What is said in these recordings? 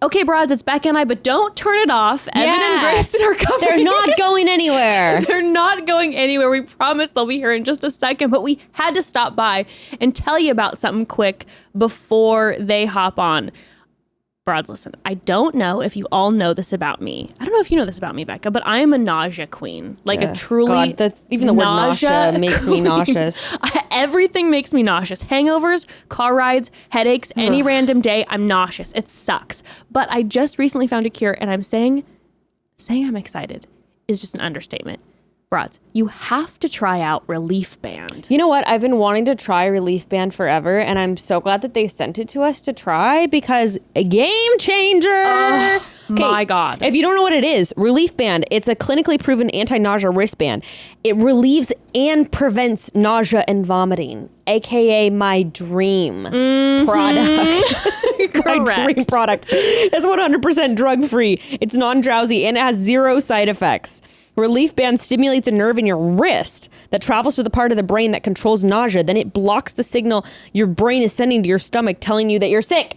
Okay, broads, it's Bekah and I, but don't turn it off. Evan and Grayston are coming. They're not going anywhere. They're not going anywhere. We promise they'll be here in just a second, but we had to stop by and tell you about something quick before they hop on. Broads, listen, I don't know if you all know this about me. I don't know if you know this about me, Bekah, but I am a nausea queen. Like a truly even the word nausea makes me nauseous. Everything makes me nauseous. Hangovers, car rides, headaches, any random day, I'm nauseous. It sucks. But I just recently found a cure, and I'm saying I'm excited is just an understatement. Broads, you have to try out Relief Band. You know what? I've been wanting to try Relief Band forever, and I'm so glad that they sent it to us to try because a game changer. Oh, my God. If you don't know what it is, Relief Band, it's a clinically proven anti-nausea wristband. It relieves and prevents nausea and vomiting, aka my dream product. My dream product. It's 100% drug-free. It's non-drowsy, and it has 0 side effects. Relief Band stimulates a nerve in your wrist that travels to the part of the brain that controls nausea. Then it blocks the signal your brain is sending to your stomach telling you that you're sick.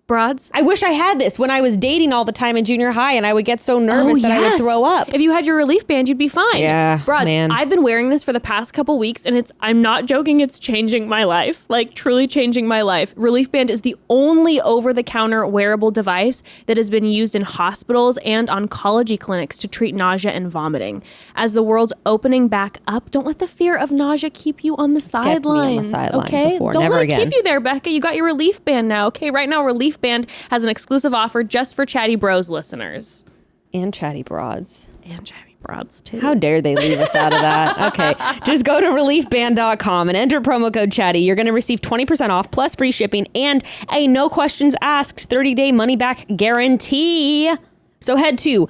Broads? I wish I had this when I was dating all the time in junior high and I would get so nervous that I would throw up. If you had your Relief Band, you'd be fine. Yeah, Broads, man. I've been wearing this for the past couple weeks and I'm not joking, it's changing my life. Like truly changing my life. Relief Band is the only over-the-counter wearable device that has been used in hospitals and oncology clinics to treat nausea and vomiting. As the world's opening back up, don't let the fear of nausea keep you on the sidelines. Okay? Before. Don't Never let again. it keep you there, Bekah. You got your Relief Band now. Okay, right now Relief Band has an exclusive offer just for Chatty Bros listeners. And Chatty Broads. And Chatty Broads, too. How dare they leave us out of that? Okay. Just go to reliefband.com and enter promo code Chatty. You're going to receive 20% off plus free shipping and a no questions asked 30-day money-back guarantee. So head to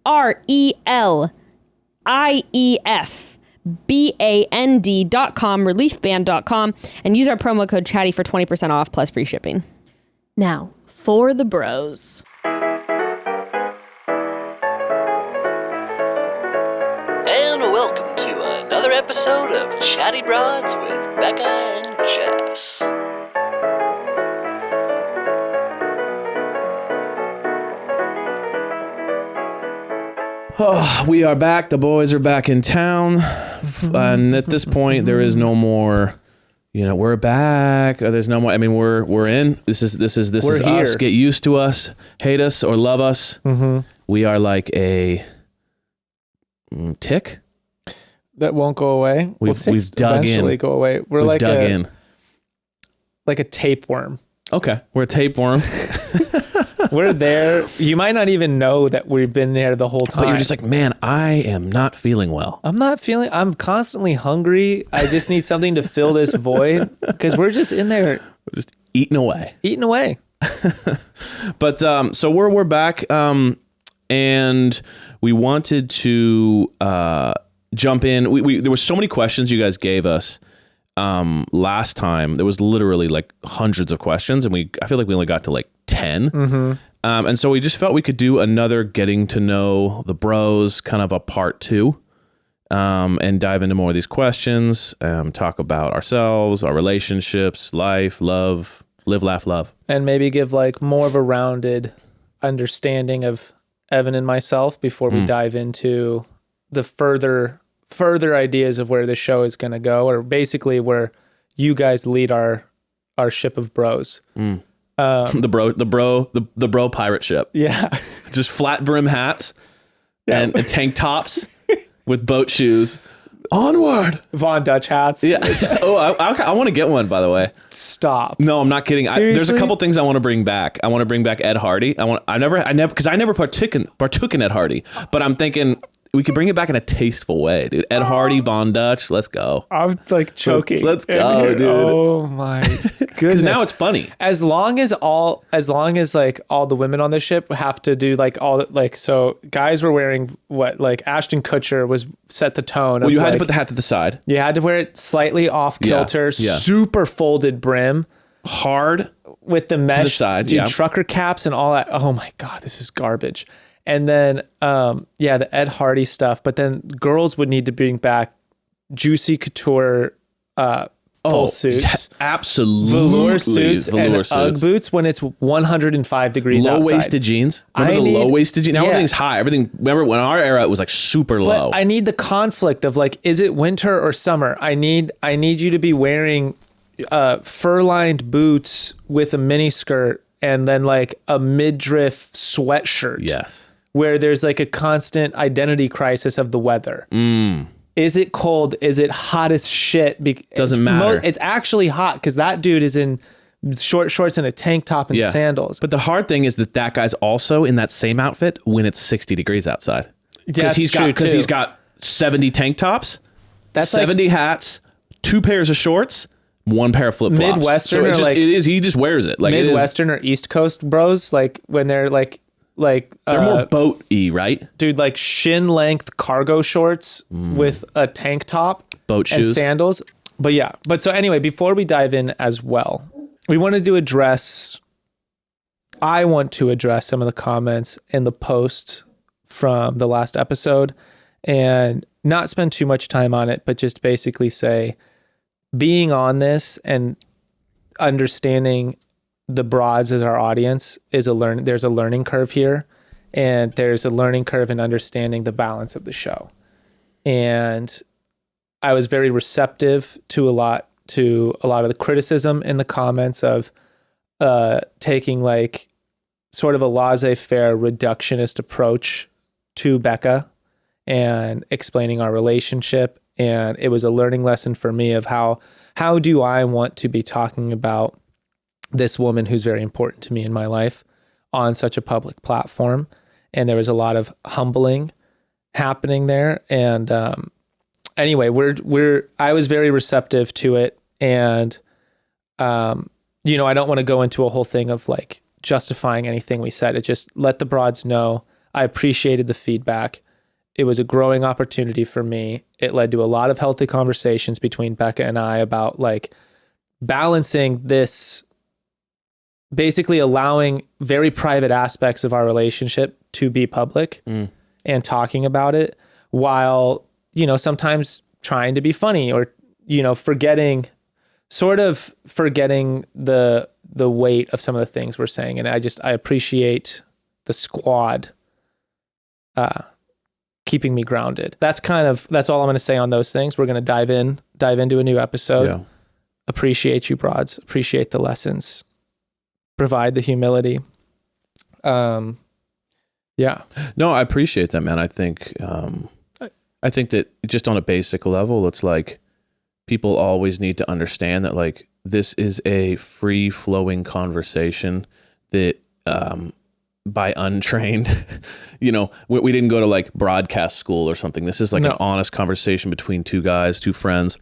reliefband.com, reliefband.com, and use our promo code Chatty for 20% off plus free shipping. Now, for the bros. And welcome to another episode of Chatty Broads with Bekah and Jess. Oh, we are back. The boys are back in town. And at this point, there is no more, we're back. There's no more. I mean, we're in. This is here. us. Get used to us. Hate us or love us. Mm-hmm. We are like a tick. That won't go away. We've dug eventually in. Go away. We've like dug in. Like a tapeworm. Okay, we're a tapeworm. We're there. You might not even know that we've been there the whole time. But you're just like, man, I am not feeling well. I'm constantly hungry. I just need something to fill this void because we're just in there. We're just eating away. But so we're back, and we wanted to jump in. We there were so many questions you guys gave us last time. There was literally like hundreds of questions, and I feel like we only got to like 10. Mm-hmm. And so we just felt we could do another getting to know the bros, kind of a part 2, and dive into more of these questions, talk about ourselves, our relationships, life, love, live, laugh, love. And maybe give like more of a rounded understanding of Evan and myself before we dive into the further ideas of where the show is going to go, or basically where you guys lead our ship of bros. The bro pirate ship. Yeah. Just flat brim hats and tank tops with boat shoes. Onward. Von Dutch hats. Yeah. Oh, I want to get one, by the way. Stop. No, I'm not kidding. There's a couple things I want to bring back. I want to bring back Ed Hardy. I never partook in Ed Hardy, but I'm thinking we could bring it back in a tasteful way, dude. Ed Hardy, Von Dutch, let's go. I'm like choking. Let's go, dude. Oh my goodness. Because now it's funny. As long as like all the women on the ship have to do like so guys were wearing what, like Ashton Kutcher was set the tone. Well, you had to put the hat to the side. You had to wear it slightly off kilter, super folded brim, hard with the mesh to the side, dude, trucker caps and all that. Oh my God, this is garbage. And then, the Ed Hardy stuff. But then girls would need to bring back Juicy Couture full suits, absolutely. velour suits, and Ugg boots when it's 105 degrees outside. Low-waisted jeans. Remember the low-waisted jeans? Now everything's high. Remember when our era, it was like super low. I need the conflict of like, is it winter or summer? I need you to be wearing fur-lined boots with a mini skirt and then like a midriff sweatshirt. Yes. Where there's like a constant identity crisis of the weather. Is it cold? Is it hot as shit? Doesn't matter. It's actually hot because that dude is in short shorts and a tank top and sandals. But the hard thing is that guy's also in that same outfit when it's 60 degrees outside. Because he's got 70 tank tops, that's 70 hats, 2 pairs of shorts, 1 pair of flip flops. Midwestern, so he just wears it. Like Midwestern or East Coast bros, like when they're like they're more boat-y, right? Dude, like shin length cargo shorts with a tank top, boat and shoes, sandals. But so anyway, before we dive in as well, I want to address some of the comments in the post from the last episode and not spend too much time on it, but just basically say being on this and understanding the broads as our audience is there's a learning curve here, and there's a learning curve in understanding the balance of the show. And I was very receptive to a lot of the criticism in the comments of taking like sort of a laissez-faire reductionist approach to Bekah and explaining our relationship. And it was a learning lesson for me of how do I want to be talking about this woman who's very important to me in my life on such a public platform. And there was a lot of humbling happening there. And anyway, I was very receptive to it. And, I don't want to go into a whole thing of like justifying anything we said. It just let the broads know I appreciated the feedback. It was a growing opportunity for me. It led to a lot of healthy conversations between Bekah and I about like balancing this, basically allowing very private aspects of our relationship to be public and talking about it while, sometimes trying to be funny or, forgetting the weight of some of the things we're saying. And I appreciate the squad keeping me grounded. That's all I'm going to say on those things. We're going to dive into a new episode. Yeah. Appreciate you, broads. Appreciate the lessons. Provide the humility. Yeah. No, I appreciate that, man. I think that just on a basic level, it's like people always need to understand that like this is a free flowing conversation that by untrained, we didn't go to like broadcast school or something. This is like an honest conversation between two guys, two friends.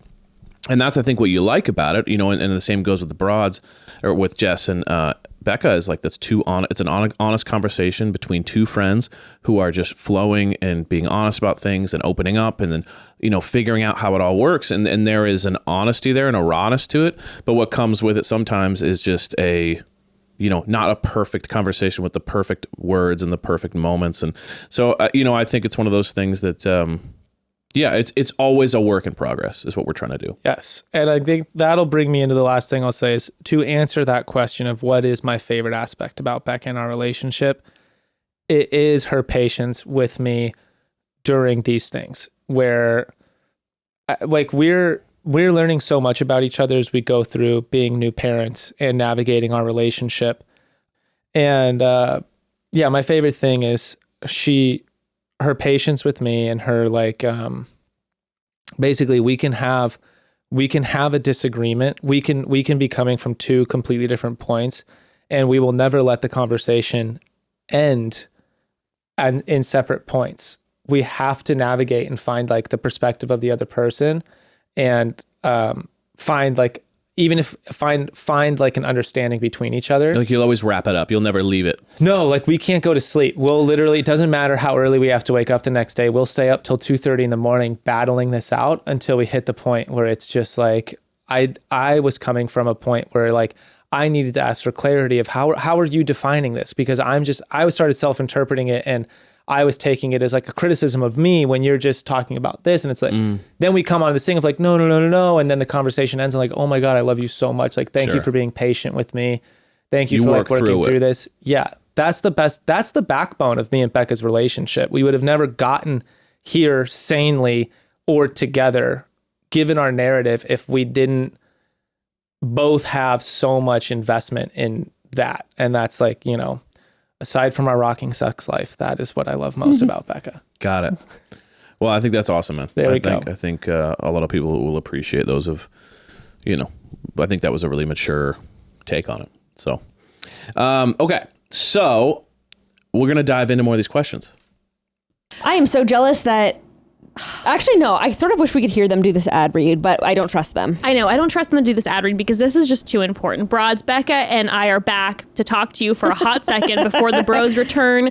And that's, I think, what you like about it, and the same goes with the broads or with Jess and Bekah is like, it's an honest conversation between two friends who are just flowing and being honest about things and opening up and then, figuring out how it all works. And there is an honesty there and a rawness to it. But what comes with it sometimes is just not a perfect conversation with the perfect words and the perfect moments. And so, I think it's one of those things that, it's always a work in progress is what we're trying to do. Yes. And I think that'll bring me into the last thing I'll say is to answer that question of what is my favorite aspect about Bekah and our relationship. It is her patience with me during these things where like we're learning so much about each other as we go through being new parents and navigating our relationship. And my favorite thing is her patience with me and her like basically we can have a disagreement. We can be coming from two completely different points, and we will never let the conversation end and in separate points. We have to navigate and find like the perspective of the other person and find like find like an understanding between each other. Like you'll always wrap it up. You'll never leave it. No, like we can't go to sleep. We'll literally, it doesn't matter how early we have to wake up the next day. We'll stay up till 2:30 in the morning battling this out until we hit the point where it's just like, I was coming from a point where like I needed to ask for clarity of how are you defining this? Because I started self-interpreting it and I was taking it as like a criticism of me when you're just talking about this. And it's like, then we come on this thing of like, no. And then the conversation ends and like, oh my God, I love you so much. Like, thank you for being patient with me. Thank you for like working through this. Yeah. That's the best. That's the backbone of me and Bekah's relationship. We would have never gotten here sanely or together, given our narrative, if we didn't both have so much investment in that. And that's like, you know, aside from our rocking sex life, that is what I love most about Bekah. Got it. Well, I think that's awesome, man. There we go. I think a lot of people will appreciate those of, you know, I think that was a really mature take on it. So, okay. So we're going to dive into more of these questions. I am so jealous that... Actually, no. I sort of wish we could hear them do this ad read, but I don't trust them. I know. I don't trust them to do this ad read because this is just too important. Broads, Bekah and I are back to talk to you for a hot second before the bros return.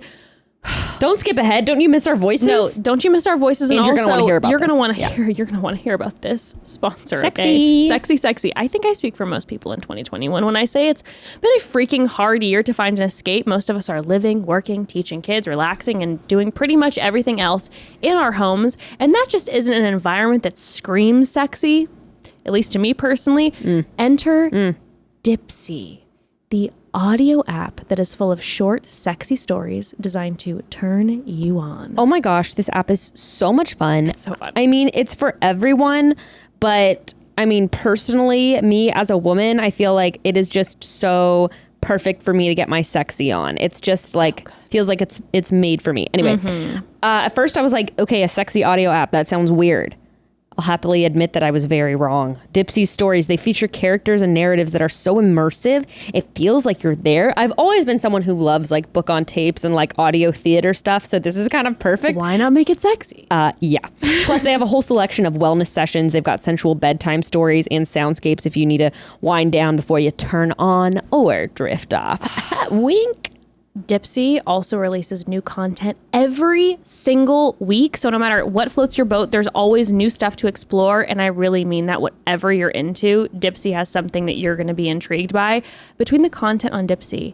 Don't skip ahead. Don't you miss our voices? No, don't you miss our voices? And also, you're gonna want to hear about you're this. gonna want to hear. You're gonna want to hear about this sponsor. Sexy. Okay? Sexy. I think I speak for most people in 2021 when I say it's been a freaking hard year to find an escape. Most of us are living, working, teaching kids, relaxing, and doing pretty much everything else in our homes, and that just isn't an environment that screams sexy. At least to me personally. Enter Dipsea, the audio app that is full of short, sexy stories designed to turn you on. Oh my gosh, this app is so much fun. It's so fun. I mean, it's for everyone, but I mean, personally, me as a woman, I feel like it is just so perfect for me to get my sexy on. It's just like, feels like it's made for me. Anyway, at first I was like, okay, a sexy audio app, that sounds weird. I'll happily admit that I was very wrong. Dipsea's stories, they feature characters and narratives that are so immersive, it feels like you're there. I've always been someone who loves like book on tapes and like audio theater stuff, so this is kind of perfect. Why not make it sexy? Yeah. Plus, they have a whole selection of wellness sessions. They've got sensual bedtime stories and soundscapes if you need to wind down before you turn on or drift off. Wink. Dipsea also releases new content every single week. So no matter what floats your boat, there's always new stuff to explore. And I really mean that whatever you're into, Dipsea has something that you're going to be intrigued by. Between the content on Dipsea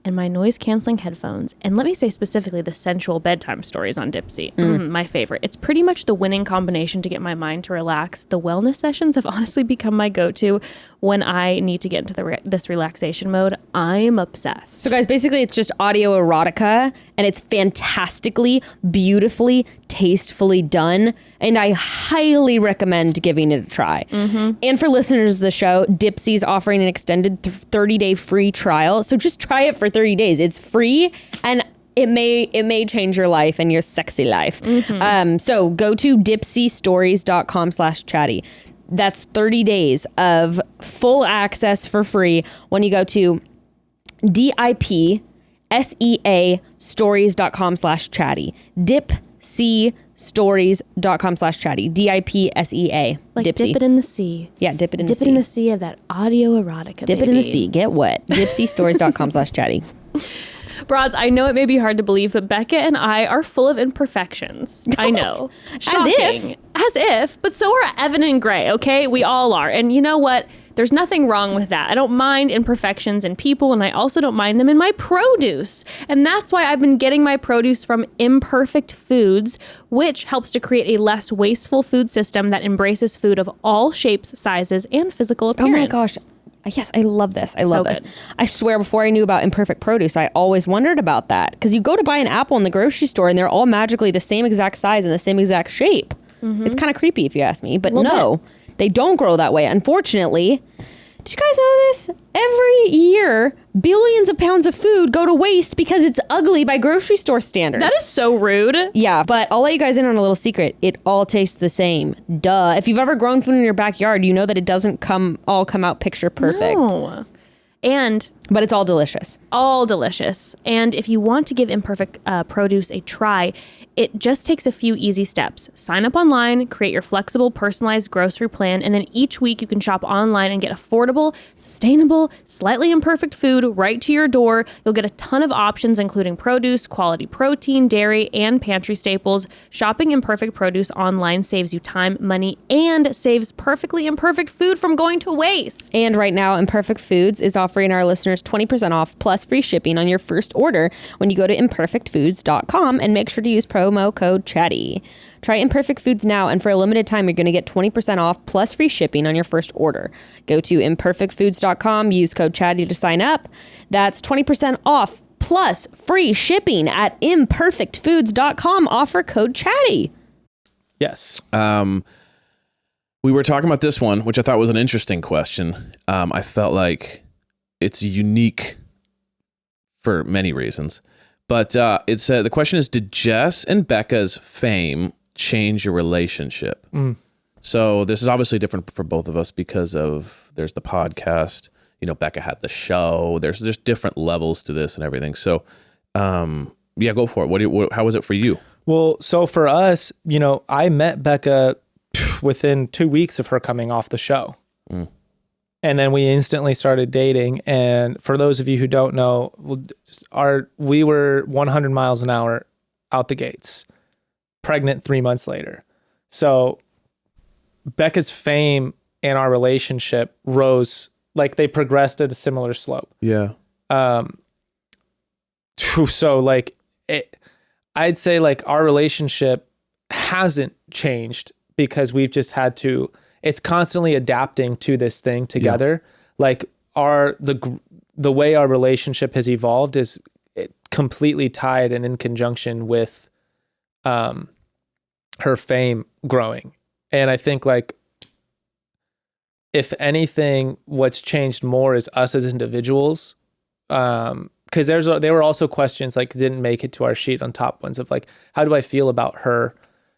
and my noise-canceling headphones, and let me say specifically the sensual bedtime stories on Dipsea, my favorite. It's pretty much the winning combination to get my mind to relax. The wellness sessions have honestly become my go-to when I need to get into this relaxation mode. I'm obsessed. So guys, basically it's just audio erotica and it's fantastically, beautifully, tastefully done. And I highly recommend giving it a try. And for listeners of the show, Dipsea's offering an extended 30-day free trial. So just try it for 30 days. It's free and it may change your life and your sexy life. So go to dipseastories.com/chatty. That's 30 days of full access for free when you go to DIPSEA stories.com/chatty. Dipseastories.com/chatty. DIPSEA. Like Dipsea. dip it in the sea. Yeah, dip it in the sea. Dip it in the sea of that audio erotica, Dip it in the sea. Get wet. Dipseastories.com/chatty. Broads, I know it may be hard to believe, but Bekah and I are full of imperfections. I know. Shocking. As if. But so are Evan and Gray, okay? We all are. And you know what? There's nothing wrong with that. I don't mind imperfections in people, and I also don't mind them in my produce. And that's why I've been getting my produce from Imperfect Foods, which helps to create a less wasteful food system that embraces food of all shapes, sizes, and physical appearance. Oh my gosh. Yes, I love this. I love this. good. I swear, before I knew about Imperfect Produce, I always wondered about that. Because you go to buy an apple in the grocery store and they're all magically the same exact size and the same exact shape. It's kind of creepy if you ask me. But no, they don't grow that way. Unfortunately, do you guys know this? Every year, billions of pounds of food go to waste because it's ugly by grocery store standards. That is so rude. Yeah, but I'll let you guys in on a little secret. It all tastes the same. Duh. If you've ever grown food in your backyard, you know that it doesn't all come out picture perfect. No. But it's all delicious. All delicious. And if you want to give Imperfect Produce a try, it just takes a few easy steps. Sign up online, create your flexible, personalized grocery plan, and then each week you can shop online and get affordable, sustainable, slightly imperfect food right to your door. You'll get a ton of options, including produce, quality protein, dairy, and pantry staples. Shopping Imperfect Produce online saves you time, money, and saves perfectly imperfect food from going to waste. And right now, Imperfect Foods is offering our listeners listeners 20% off plus free shipping on your first order when you go to imperfectfoods.com and make sure to use promo code CHATTY. Try Imperfect Foods now, and for a limited time, you're going to get 20% off plus free shipping on your first order. Go to imperfectfoods.com, use code CHATTY to sign up. That's 20% off plus free shipping at imperfectfoods.com. Offer code CHATTY. Yes. We were talking about this one, which I thought was an interesting question. I felt like it's unique for many reasons. But it said the question is, did Jess and Bekah's fame change your relationship? So this is obviously different for both of us because there's the podcast, Bekah had the show, there's different levels to this and everything. So yeah, go for it. How was it for you? Well, so for us, I met Bekah within 2 weeks of her coming off the show. And then we instantly started dating. And for those of you who don't know, we were 100 miles an hour out the gates, pregnant 3 months later. So Bekah's fame and our relationship rose, like they progressed at a similar slope. Yeah. So like I'd say like our relationship hasn't changed because we've just had to, it's constantly adapting to this thing together. Yeah. Like the way our relationship has evolved is completely tied and in conjunction with her fame growing. And I think like, if anything, what's changed more is us as individuals. Because there were also questions like didn't make it to our sheet on top ones of like, how do I feel about her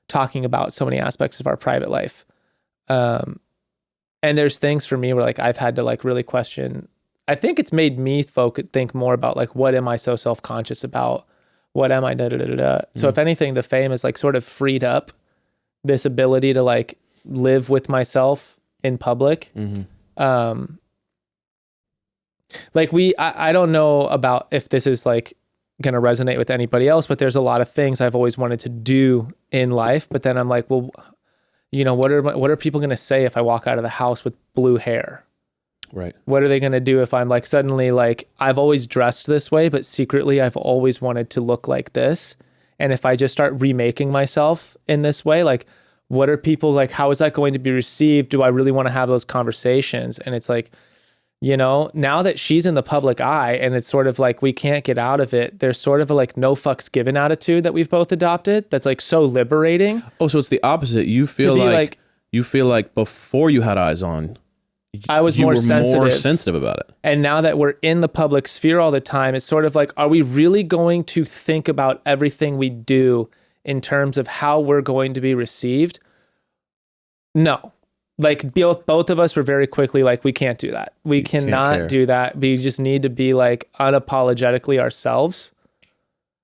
talking about so many aspects of our private life? And there's things for me where like I've had to like really question. I think it's made me think more about like, what am I so self-conscious about? What am I So if anything, the fame is like sort of freed up this ability to like live with myself in public. Like I don't know about if this is like going to resonate with anybody else, but there's a lot of things I've always wanted to do in life. But then I'm like, well, what are people going to say if I walk out of the house with blue hair? Right. What are they going to do if I'm like, suddenly like I've always dressed this way, but secretly I've always wanted to look like this. And if I just start remaking myself in this way, like, what are people like, how is that going to be received? Do I really want to have those conversations? And it's like, now that she's in the public eye and it's sort of like, we can't get out of it. There's sort of a like no fucks given attitude that we've both adopted. That's like so liberating. Oh, so it's the opposite. You feel like before you had eyes on, I was more sensitive about it. And now that we're in the public sphere all the time, it's sort of like, are we really going to think about everything we do in terms of how we're going to be received? No. Like both of us were very quickly like, we can't do that. We cannot do that. We just need to be like unapologetically ourselves,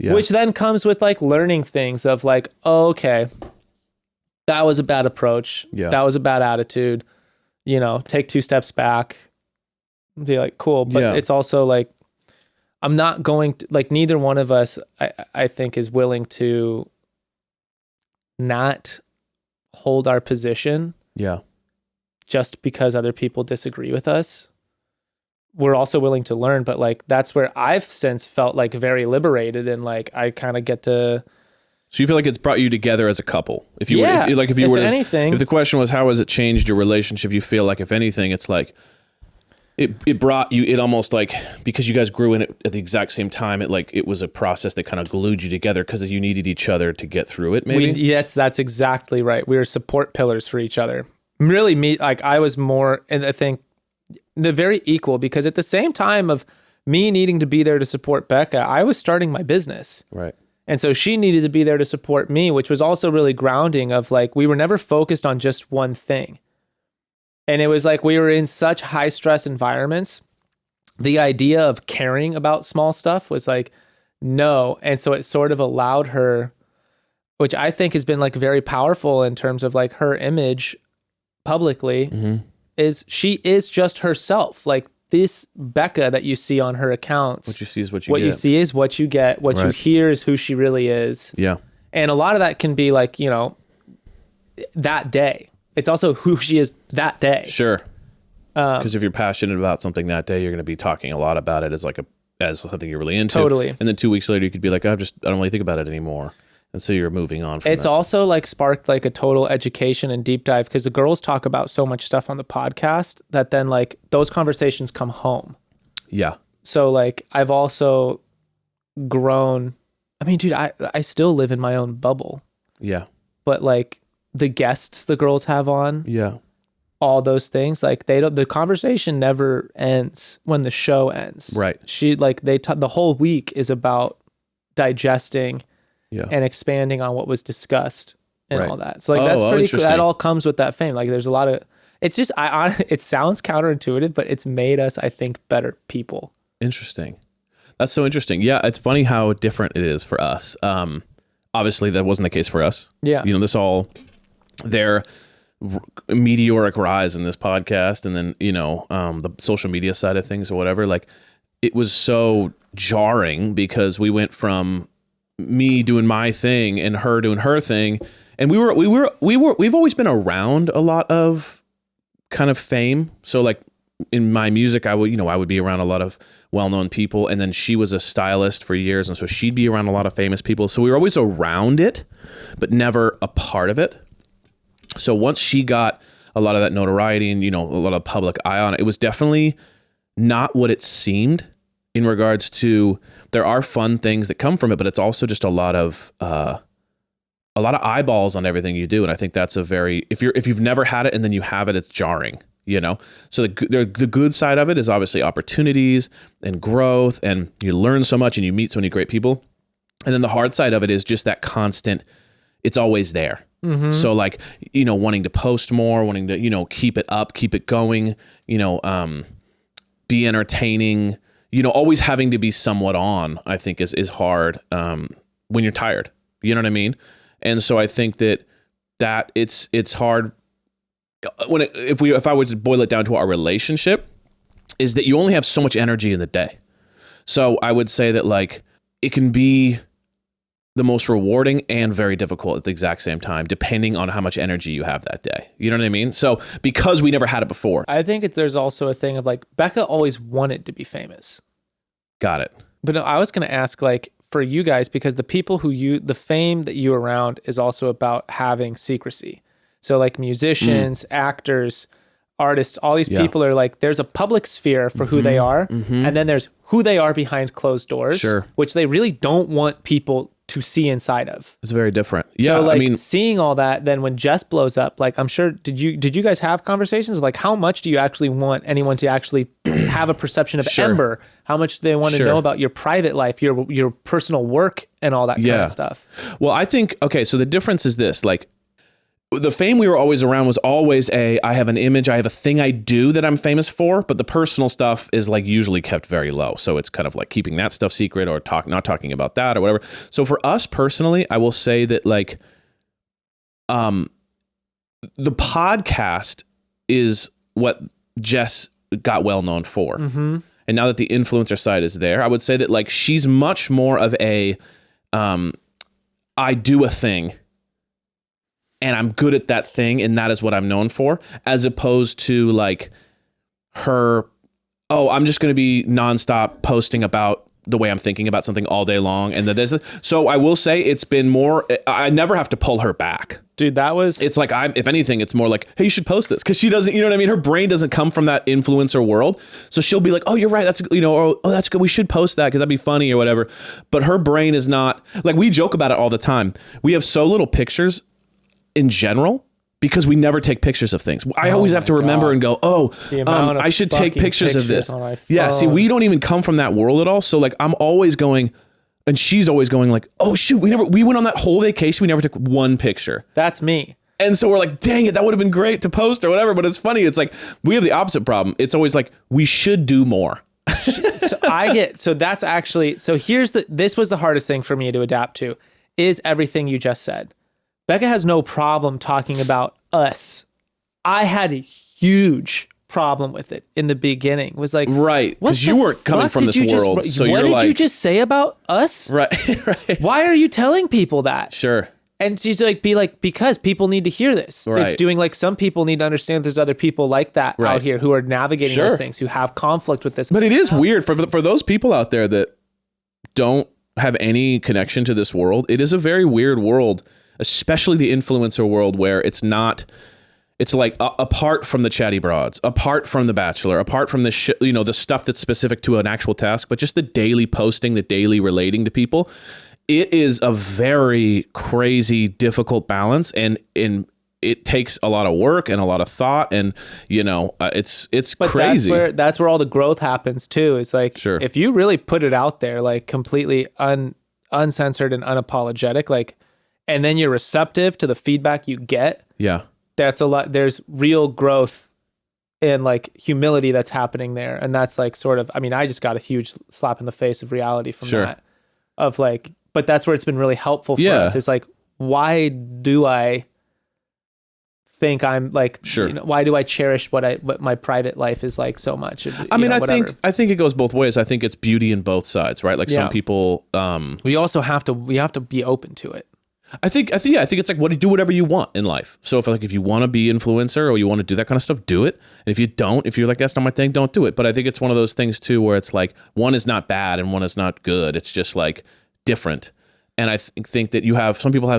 which then comes with like learning things of like, oh, okay, that was a bad approach. Yeah. That was a bad attitude. Take 2 steps back, be like, cool. But it's also like, I'm not going to like, neither one of us, I think is willing to not hold our position. Yeah. Just because other people disagree with us. We're also willing to learn, but like, that's where I've since felt like very liberated and like, I kind of get to. So you feel like it's brought you together as a couple? If the question was, how has it changed your relationship? You feel like if anything, it's like, it brought you, it almost like, because you guys grew in it at the exact same time, it was a process that kind of glued you together because you needed each other to get through it, maybe? That's exactly right. We were support pillars for each other. Really, I was more, and I think they're very equal because at the same time of me needing to be there to support Bekah, I was starting my business. Right. And so she needed to be there to support me, which was also really grounding of like, we were never focused on just one thing. And it was like, we were in such high stress environments. The idea of caring about small stuff was like, no. And so it sort of allowed her, which I think has been like very powerful in terms of like her image publicly, is she is just herself. Like this Bekah that you see on her accounts. What you see is what you get. What you see is what you get. What you hear is who she really is. Yeah. And a lot of that can be like, that day. It's also who she is that day. Sure. Because if you're passionate about something that day, you're going to be talking a lot about it as something you're really into. Totally. And then 2 weeks later, you could be like, I don't really think about it anymore. And so you're moving on from It's that. also like sparked like a total education and deep dive because the girls talk about so much stuff on the podcast that then like those conversations come home. Yeah. So like I've also grown. I mean, dude, I still live in my own bubble, Yeah. but like the guests the girls have on, Yeah. all those things, like the conversation never ends when the show ends. Right. The whole week is about digesting Yeah. and expanding on what was discussed and Right. all that. So like that's pretty cool. interesting. That all comes with that fame. Like there's a lot of, it's just, it sounds counterintuitive, but it's made us, I think, better people. Interesting. That's so interesting. Yeah. It's funny how different it is for us. Obviously that wasn't the case for us. Yeah. Their meteoric rise in this podcast and then, the social media side of things or whatever, like it was so jarring because we went from me doing my thing and her doing her thing. And we've always been around a lot of kind of fame. So like in my music, I would be around a lot of well-known people. And then she was a stylist for years. And so she'd be around a lot of famous people. So we were always around it, but never a part of it. So once she got a lot of that notoriety and, a lot of public eye on it, it was definitely not what it seemed in regards to, there are fun things that come from it, but it's also just a lot of eyeballs on everything you do. And I think that's if you've never had it and then you have it, it's jarring, So the good side of it is obviously opportunities and growth, and you learn so much and you meet so many great people. And then the hard side of it is just that constant, it's always there. Mm-hmm. So like, wanting to post more, wanting to, keep it up, keep it going, be entertaining, always having to be somewhat on, I think is hard when you're tired. You know what I mean? And so I think that it's hard if I would just boil it down to our relationship, is that you only have so much energy in the day. So I would say that like it can be the most rewarding and very difficult at the exact same time, depending on how much energy you have that day. You know what I mean? So because we never had it before. I think there's also a thing of like, Bekah always wanted to be famous. Got it. But no, I was going to ask like for you guys, because the people the fame that you around is also about having secrecy. So like musicians, actors, artists, all these people are like, there's a public sphere for who they are. Mm-hmm. And then there's who they are behind closed doors, which they really don't want people to see inside of. It's very different. Yeah. So like seeing all that, then when Jess blows up, like I'm sure, did you guys have conversations? Like how much do you actually want anyone to actually have a perception of Ember? How much do they want to know about your private life, your personal work and all that kind of stuff? Well, I think, okay, so the difference is this, like the fame we were always around was always I have an image, I have a thing I do that I'm famous for, but the personal stuff is like usually kept very low. So it's kind of like keeping that stuff secret or not talking about that or whatever. So for us personally, I will say that like, the podcast is what Jess got well known for. Mm-hmm. And now that the influencer side is there, I would say that like, she's much more of I do a thing and I'm good at that thing, and that is what I'm known for, as opposed to like her, I'm just going to be nonstop posting about the way I'm thinking about something all day long. And so I will say it's been more, I never have to pull her back. Dude, it's like, if anything, it's more like, hey, you should post this. Cause she doesn't, you know what I mean? Her brain doesn't come from that influencer world. So she'll be like, oh, you're right. That's, or, oh, that's good. We should post that cause that'd be funny or whatever. But her brain is not, like, we joke about it all the time. We have so little pictures in general because we never take pictures of things. I always have to remember and go, I should take pictures of this. Yeah. See, we don't even come from that world at all. So like, I'm always going, and she's always going like, oh shoot, we went on that whole vacation. We never took one picture. That's me. And so we're like, dang it, that would have been great to post or whatever. But it's funny. It's like, we have the opposite problem. It's always like, we should do more. This was the hardest thing for me to adapt to, is everything you just said. Bekah has no problem talking about us. I had a huge problem with it in the beginning. It was like, right, because you weren't coming from this world. What did you just say about us? Right. Why are you telling people that? Sure. And she's like, because people need to hear this. Right. It's doing like some people need to understand there's other people like that Right. out here who are navigating Sure. those things, who have conflict with this. But it is weird for those people out there that don't have any connection to this world. It is a very weird world, especially the influencer world, where it's like apart from the Chatty Broads, apart from the Bachelor, apart from the the stuff that's specific to an actual task, but just the daily posting, the daily relating to people. It is a very crazy, difficult balance, and it takes a lot of work and a lot of thought, and it's But crazy. That's where all the growth happens too. It's like, Sure. if you really put it out there, like completely uncensored and unapologetic, like, and then you're receptive to the feedback you get. Yeah. That's a lot. There's real growth and like humility that's happening there. And that's like sort of, I mean, I just got a huge slap in the face of reality from Sure. that, of like, but that's where it's been really helpful for Yeah. us. It's like, why do I think I'm like, Sure. why do I cherish what my private life is like so much? I mean, I think it goes both ways. I think it's beauty in both sides, right? Like Yeah. some people, we also have to be open to it. I think it's like do whatever you want in life. So if you want to be influencer or you want to do that kind of stuff, do it. And if you don't, if you're like, that's not my thing, don't do it. But I think it's one of those things too, where it's like one is not bad and one is not good. It's just like different. And I think that some people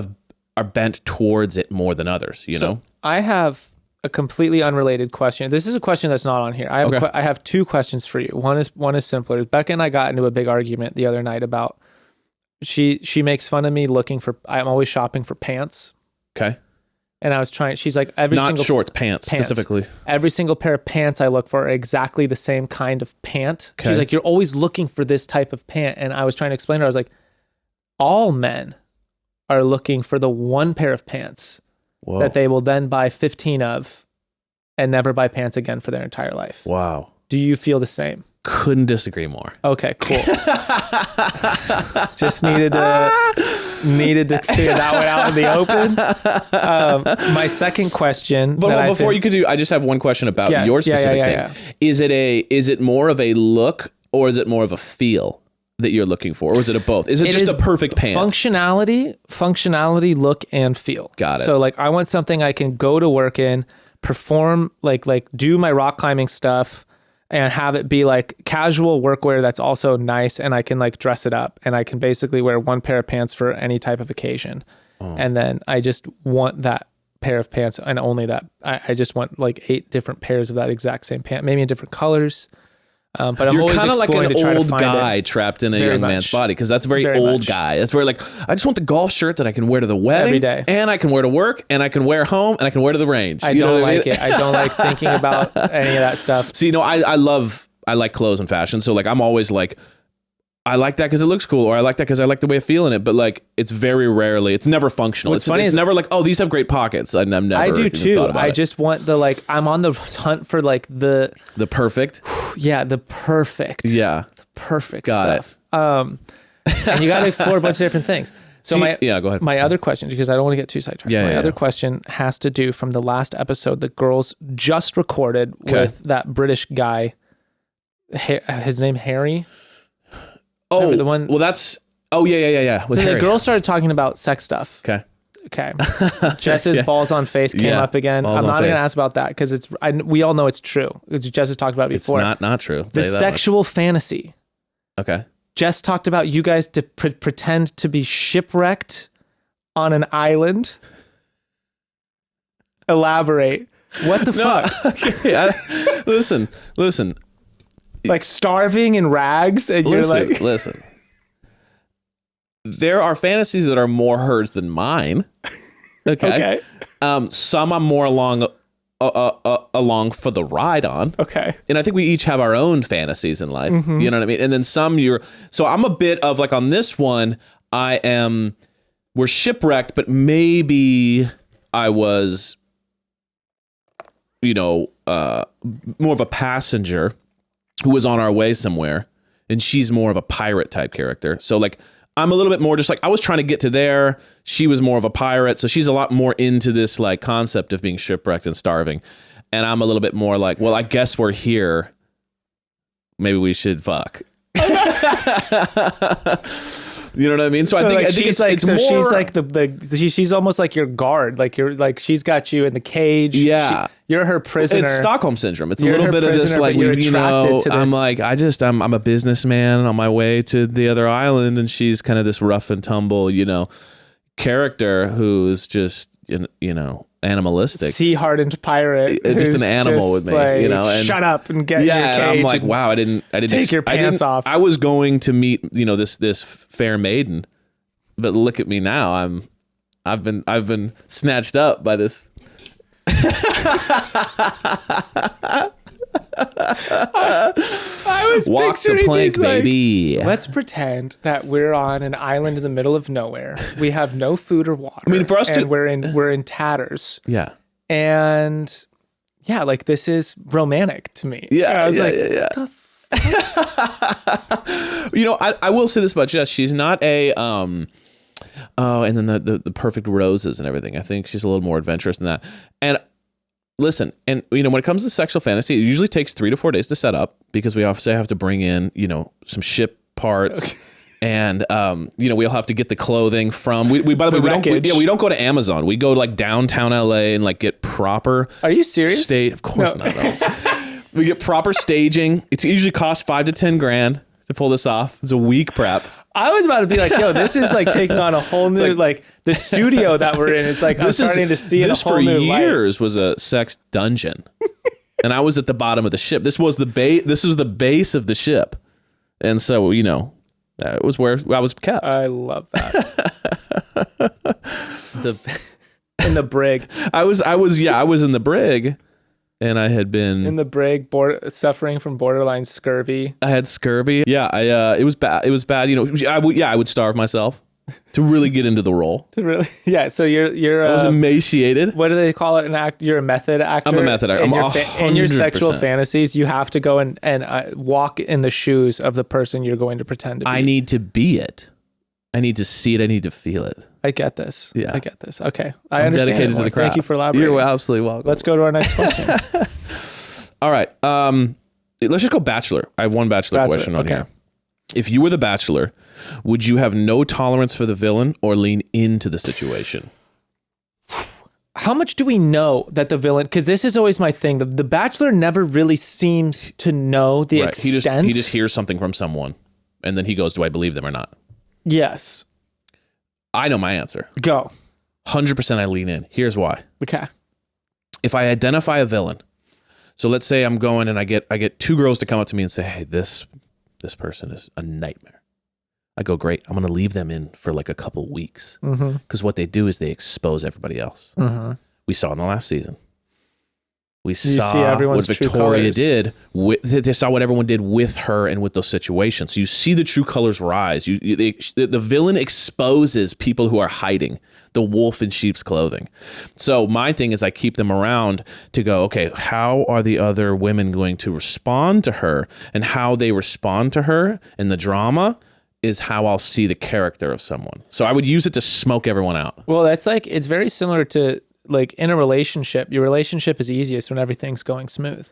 are bent towards it more than others, you know? I have a completely unrelated question. This is a question that's not on here. I have Okay. I have two questions for you. One is simpler. Bekah and I got into a big argument the other night about she makes fun of me I'm always shopping for pants. Okay. And I was trying, she's like, Not shorts, pants specifically. Every single pair of pants I look for are exactly the same kind of pant. Okay. She's like, you're always looking for this type of pant. And I was trying to explain to her, I was like, all men are looking for the one pair of pants Whoa. that they will then buy 15 of and never buy pants again for their entire life. Wow. Do you feel the same? Couldn't disagree more. Okay, cool. Just needed to figure that one out in the open. My second question. But before you could do, I just have one question about your specific thing. Yeah. Is it more of a look or is it more of a feel that you're looking for, or is it a both? Is it just a perfect pant? Functionality, look, and feel. Got it. So like, I want something I can go to work in, perform, like do my rock climbing stuff, and have it be like casual workwear that's also nice, and I can like dress it up, and I can basically wear one pair of pants for any type of occasion. And then I just want that pair of pants and only that. I just want like 8 different pairs of that exact same pant, maybe in different colors. But I'm You're always kind of like exploring an to try to old find guy it. trapped in a Very young much. man's body, because that's a very old much. guy. That's very like, I just want the golf shirt that I can wear to the wedding Every day. and I can wear to work and I can wear home and I can wear to the range. I You know don't what I like mean? it. I don't like thinking about any of that stuff. See, no, I like clothes and fashion. So like, I'm always like, I like that because it looks cool, or I like that because I like the way I feel in it. But like, it's very rarely, it's never functional. What's funny it's is- never like, oh, these have great pockets. I've never I do even too. thought about I it. just want I'm on the hunt for like the perfect. perfect. Yeah. Perfect Got stuff. And you got to explore a bunch of different things. So go ahead. My other question, because I don't want to get too sidetracked. Yeah, my yeah, other yeah. question has to do from the last episode the girls just recorded with that British guy. His name Harry. Oh, Remember the one- well, that's, oh yeah. With So Harry. the girls started talking about sex stuff. Okay. Okay. Jess's Yeah. balls on face came Yeah, up again. balls I'm on not going to face. ask about that because we all know it's true. Jess has talked about it It's before. not true. The Say that sexual fantasy. much. Okay. Jess talked about you guys to pretend to be shipwrecked on an island. Elaborate. What the fuck? Okay. Listen. Like starving in rags, and you're like, Listen. There are fantasies that are more hers than mine. Okay. Some I'm more along for the ride on. okay. And I think we each have our own fantasies in life. Mm-hmm. You know what I mean? And then so I'm a bit of like, on this one, we're shipwrecked, but maybe I was, more of a passenger who was on our way somewhere, and she's more of a pirate type character. So like, I'm a little bit more just like, I was trying to get to there. She was more of a pirate. So she's a lot more into this like concept of being shipwrecked and starving. And I'm a little bit more like, well, I guess we're here. Maybe we should fuck. You know what I mean? So I think she's it's so more, she's like she's almost like your guard. Like you're like she's got you in the cage. Yeah. You're her prisoner. It's Stockholm syndrome. It's a You're little her bit of this prisoner, like but you're you attracted know to I'm this- like I'm a businessman on my way to the other island, and she's kind of this rough and tumble, you know, character who's just you know animalistic. sea hardened pirate. It's just who's an animal just with me, like, you know. And shut up and get in your yeah, cage. and I'm like, and wow, I didn't take your pants off. I was going to meet, you know, this fair maiden, but look at me now. I've been snatched up by this. I was Walk the picturing plank, these, like, baby. let's pretend that we're on an island in the middle of nowhere. We have no food or water. I mean, for us to- and we're in tatters. Yeah. And yeah, like this is romantic to me. Yeah, And I was yeah, like, yeah, the You know, I will say this about Jess. She's not a oh, and then the perfect roses and everything. I think she's a little more adventurous than that. And listen, and you know, when it comes to sexual fantasy, it usually takes 3 to 4 days to set up because we obviously have to bring in, you know, some ship parts. And you know, we'll have to get the clothing from we by the way, we don't go to Amazon. We go to like downtown LA and like get proper Are you serious? state. Of course No. not. No. We get proper staging. It usually costs $5 to $10,000 to pull this off. It's a week prep. I was about to be like, yo, this is like taking on a whole new, like the studio that we're in. It's like I'm starting to see it a this whole for new light. years was a sex dungeon, and I was at the bottom of the ship. This was the base. This was the base of the ship, and so you know, it was where I was kept. I love that. In the brig. I was in the brig, and I had been In the brig, suffering from borderline scurvy. I had scurvy. Yeah, it was bad. It was bad. You know, I would starve myself to really get into the role. To really, yeah. So you're. I was emaciated. What do they call it? An act? You're a method actor. I'm a method actor. In your sexual 100%. fantasies, you have to go and walk in the shoes of the person you're going to pretend to be. I need to be it. I need to see it. I need to feel it. I get this. Yeah. I get this. Okay. I I'm understand. dedicated to the craft. Thank you for elaborating. You're absolutely welcome. Let's go to our next question. All right. Let's just go Bachelor. I have one Bachelor question on okay. here. If you were the Bachelor, would you have no tolerance for the villain or lean into the situation? How much do we know that the villain? Because this is always my thing. The Bachelor never really seems to know the Right. extent. He just hears something from someone, and then he goes, "Do I believe them or not?" Yes. I know my answer. Go. 100% I lean in. Here's why. Okay. If I identify a villain, so let's say I'm going and I get 2 girls to come up to me and say, "Hey, this person is a nightmare." I go, "Great. I'm going to leave them in for like a couple weeks." Because what they do is they expose everybody else. We saw in the last season. We saw see everyone's what true Victoria colors. did. They saw what everyone did with her and with those situations. So you see the true colors rise. The villain exposes people who are hiding, the wolf in sheep's clothing. So my thing is I keep them around to go, okay, how are the other women going to respond to her? And how they respond to her in the drama is how I'll see the character of someone. So I would use it to smoke everyone out. Well, that's like, it's very similar to like in a relationship. Your relationship is easiest when everything's going smooth.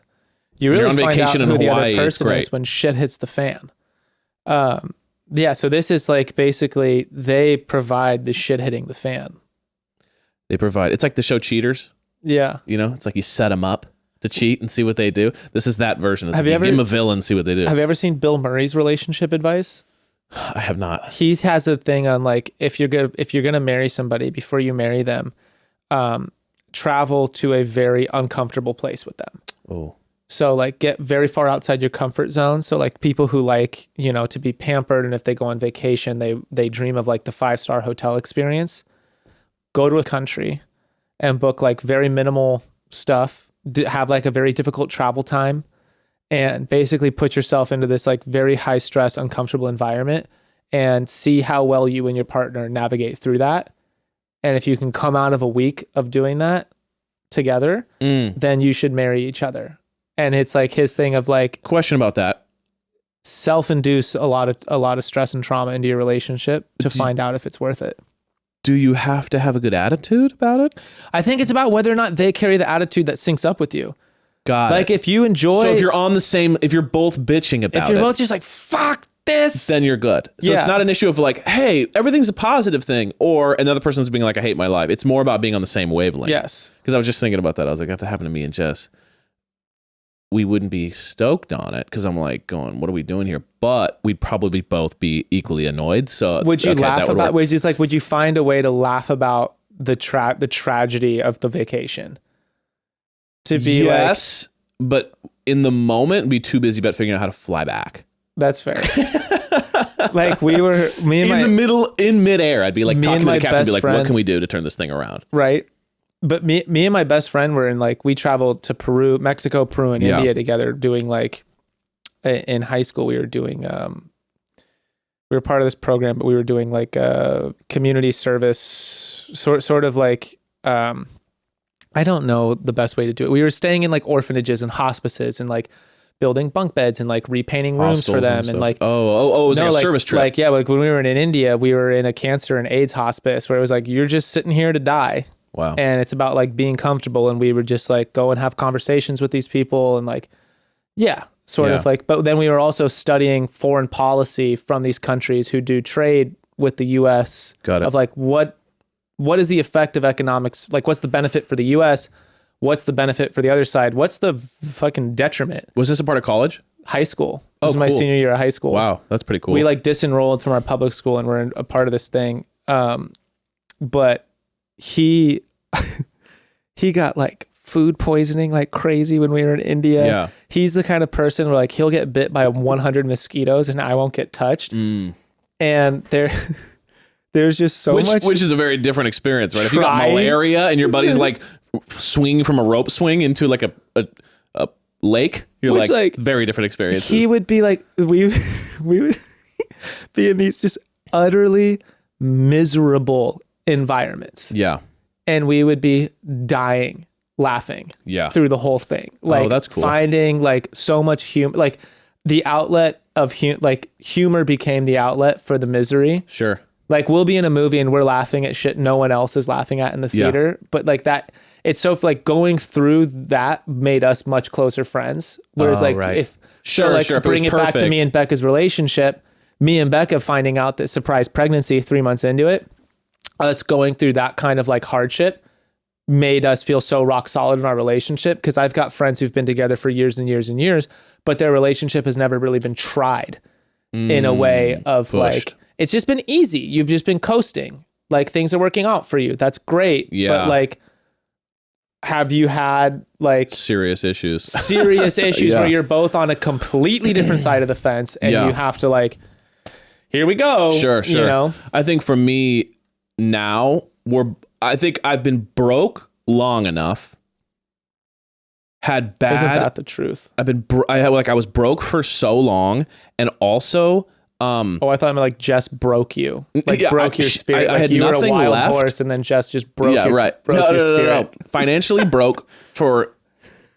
You really You're on find vacation out in who the Hawaii, other it's person is great. when shit hits the fan. Yeah, so this is like basically they provide the shit hitting the fan. They provide, it's like the show Cheaters. Yeah. You know, it's like you set them up to cheat and see what they do. This is that version. It's Have like you ever- give them a villain, see what they do. Have you ever seen Bill Murray's relationship advice? I have not. He has a thing on like if you're gonna marry somebody, before you marry them, travel to a very uncomfortable place with them. Oh, So like get very far outside your comfort zone. So like people who like, you know, to be pampered, and if they go on vacation, they dream of like the 5-star hotel experience. Go to a country and book like very minimal stuff, have like a very difficult travel time, and basically put yourself into this like very high stress, uncomfortable environment, and see how well you and your partner navigate through that. And if you can come out of a week of doing that together, then you should marry each other. And it's like his thing of like question about that. self-induce a lot of stress and trauma into your relationship to find out if it's worth it. Do you have to have a good attitude about it? I think it's about whether or not they carry the attitude that syncs up with you. Got Like it. if you enjoy, So if you're on the same, if you're both bitching about if you're it, both just like, fuck this, then you're good. So Yeah. it's not an issue of like, hey, everything's a positive thing, or another person's being like, I hate my life. It's more about being on the same wavelength. yes. Because I was just thinking about that. I was like, if that happened to me and Jess, we wouldn't be stoked on it because I'm like going, what are we doing here? But we'd probably both be equally annoyed. So Would you okay, laugh that would about? work. Would you find a way to laugh about the tragedy of the vacation? To be yes, but in the moment, be too busy about figuring out how to fly back. That's fair. Like me and In midair, I'd be like me talking and to my the captain, best be like, friend- what can we do to turn this thing around? right. But me and my best friend were in we traveled to Peru, Mexico, Peru, and Yeah. India together doing in high school, we were doing, we were part of this program, but we were doing community service, sort of I don't know the best way to do it. We were staying in orphanages and hospices and building bunk beds and repainting rooms for Hostels them and stuff. it was like a service trip. when we were in India, we were in a cancer and AIDS hospice where it was you're just sitting here to die. Wow. And it's about being comfortable, and we would just go and have conversations with these people and but then we were also studying foreign policy from these countries who do trade with the US. Got it. Of what is the effect of economics? What's the benefit for the US? What's the benefit for the other side? What's the fucking detriment? Was this a part of college? High school. This is my cool. senior year of high school. Wow, that's pretty cool. We disenrolled from our public school and we're a part of this thing. But he got food poisoning like crazy when we were in India. Yeah. He's the kind of person where he'll get bit by 100 mosquitoes and I won't get touched. And there's just so much. Which is a very different experience, right? If you got Trying. malaria and your buddy's swinging from a rope swing into a lake, you're Which, very different experiences. He would be we would be in these just utterly miserable environments. Yeah. And we would be dying laughing through the whole thing. That's cool. Finding so much humor, the outlet of humor became the outlet for the misery. Sure. We'll be in a movie and we're laughing at shit no one else is laughing at in the theater. But that, it's so going through that made us much closer friends. Whereas right. if Sure, bring it back to me and Becca's relationship, me and Bekah finding out that surprise pregnancy 3 months into it, us going through that kind of hardship made us feel so rock solid in our relationship. Cause I've got friends who've been together for years and years and years, but their relationship has never really been tried in a way of pushed. it's just been easy. You've just been coasting. Things are working out for you. That's great. Yeah. But have you had serious issues where you're both on a completely different side of the fence and you have to here we go. Sure. You know? I think for me now, I think I've been broke long enough. Had bad. Isn't that the truth? I was broke for so long, and also. I thought I meant Jess broke you. Broke your spirit. I had you were a nothing wild left. horse, and then Jess just broke your No. spirit. Financially broke for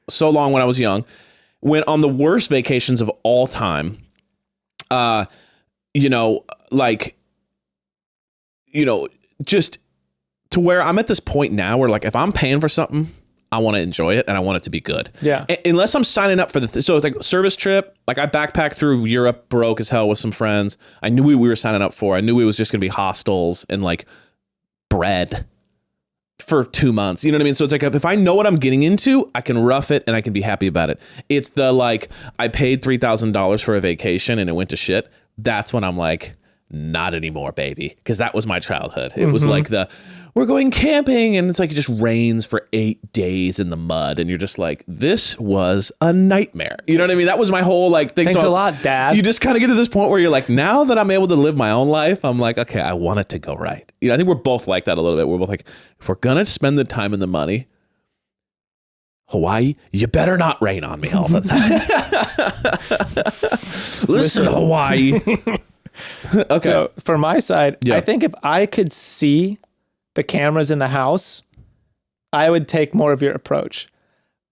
so long when I was young. Went on the worst vacations of all time. Just to where I'm at this point now where if I'm paying for something, I want to enjoy it and I want it to be good. Yeah. Unless I'm signing up for so it's service trip. I backpacked through Europe, broke as hell with some friends. I knew we were signing up for. I knew it was just going to be hostels and bread for 2 months. You know what I mean? So it's if I know what I'm getting into, I can rough it and I can be happy about it. It's the I paid $3,000 for a vacation and it went to shit. That's when I'm not anymore, baby. Because that was my childhood. It was we're going camping and it's it just rains for 8 days in the mud. And you're just this was a nightmare. You know what I mean? That was my whole thing. Thanks a lot, Dad. You just kind of get to this point where you're now that I'm able to live my own life, I'm okay, I want it to go right. I think we're both like that a little bit. We're both if we're going to spend the time and the money, Hawaii, you better not rain on me all the time. Listen, Hawaii. Okay. So for my side, Yeah. I think if I could see the cameras in the house, I would take more of your approach.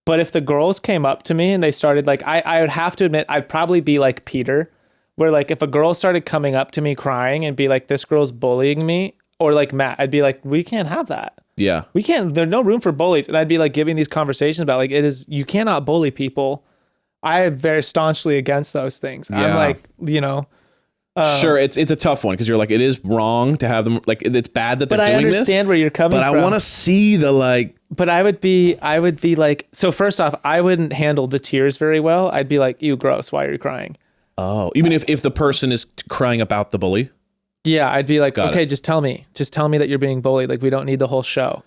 But if the girls came up to me and they started I would have to admit, I'd probably be like Peter, where if a girl started coming up to me crying and be this girl's bullying me, or Matt, I'd be we can't have that. Yeah. We can't, there's no room for bullies. And I'd be giving these conversations about you cannot bully people. I am very staunchly against those things. Yeah. I'm Sure, it's a tough one because you're like, it is wrong to have them, like, it's bad that they're doing this. But I understand where you're coming from. But I want to see the, like... But I would be like, so first off, I wouldn't handle the tears very well. I'd be like, you gross, why are you crying? Oh, you mean if the person is crying about the bully? Yeah, I'd be like, Got okay, it. just tell me that you're being bullied. Like, we don't need the whole show.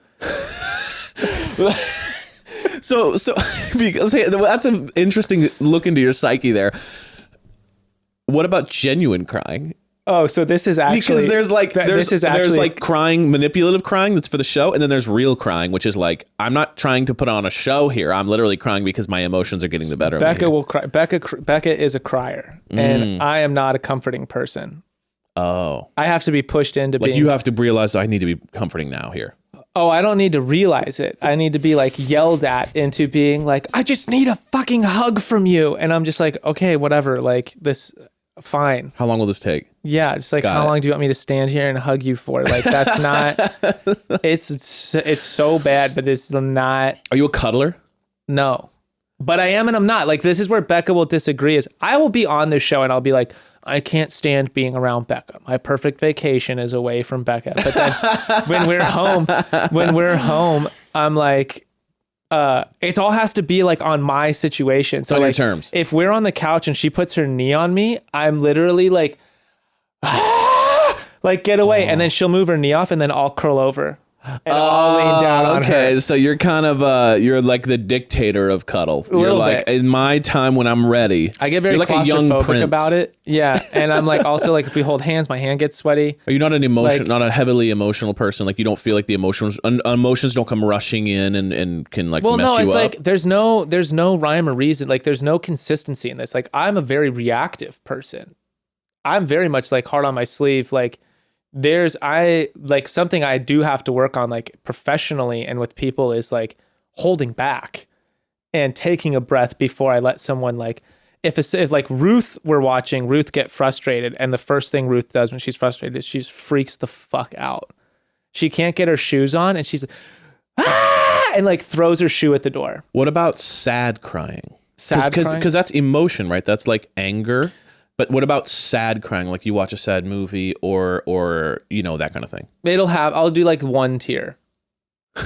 So because hey, that's an interesting look into your psyche there. What about genuine crying? Oh, so this is actually Because there's like crying, manipulative crying that's for the show, and then there's real crying, which is like, I'm not trying to put on a show here. I'm literally crying because my emotions are getting the better of me. Bekah will cry. Bekah is a crier, and I am not a comforting person. Oh, I have to be pushed into like being. you have to realize I need to be comforting now here. Oh, I don't need to realize it. I need to be like yelled at into being like, I just need a fucking hug from you, and I'm just like, okay, whatever. Like this, fine. How long will this take? Yeah, just like, how long do you want me to stand here and hug you for? Like, that's not. It's so bad, but it's not. Are you a cuddler? No, but I am and I'm not. Like, this is where Bekah will disagree. Is I will be on this show and I'll be like, I can't stand being around Bekah. My perfect vacation is away from Bekah. But then when we're home, I'm like, it all has to be like on my situation. So on like, your terms. If we're on the couch and she puts her knee on me, I'm literally like, like get away. And then she'll move her knee off and then I'll curl over. And I'll lean down on okay, her. so you're kind of you're like the dictator of cuddle. You're like, in my time when I'm ready. I get very like a young claustrophobic prince about it. Yeah, and I'm like also like if we hold hands, my hand gets sweaty. Are you not an emotion, Like- not a heavily emotional person? Like you don't feel like the emotions don't come rushing in and can like Well, mess no, you it's up? like there's no rhyme or reason. Like there's no consistency in this. Like I'm a very reactive person. I'm very much like hard on my sleeve. Like something I do have to work on like professionally and with people is like holding back and taking a breath before I let someone like if like Ruth were watching Ruth get frustrated and the first thing Ruth does when she's frustrated is she just freaks the fuck out. She can't get her shoes on and she's like, ah! And like throws her shoe at the door. What about sad crying? Sad crying? Because that's emotion, right? That's like anger. But what about sad crying? Like you watch a sad movie or you know, that kind of thing. I'll do like one tear.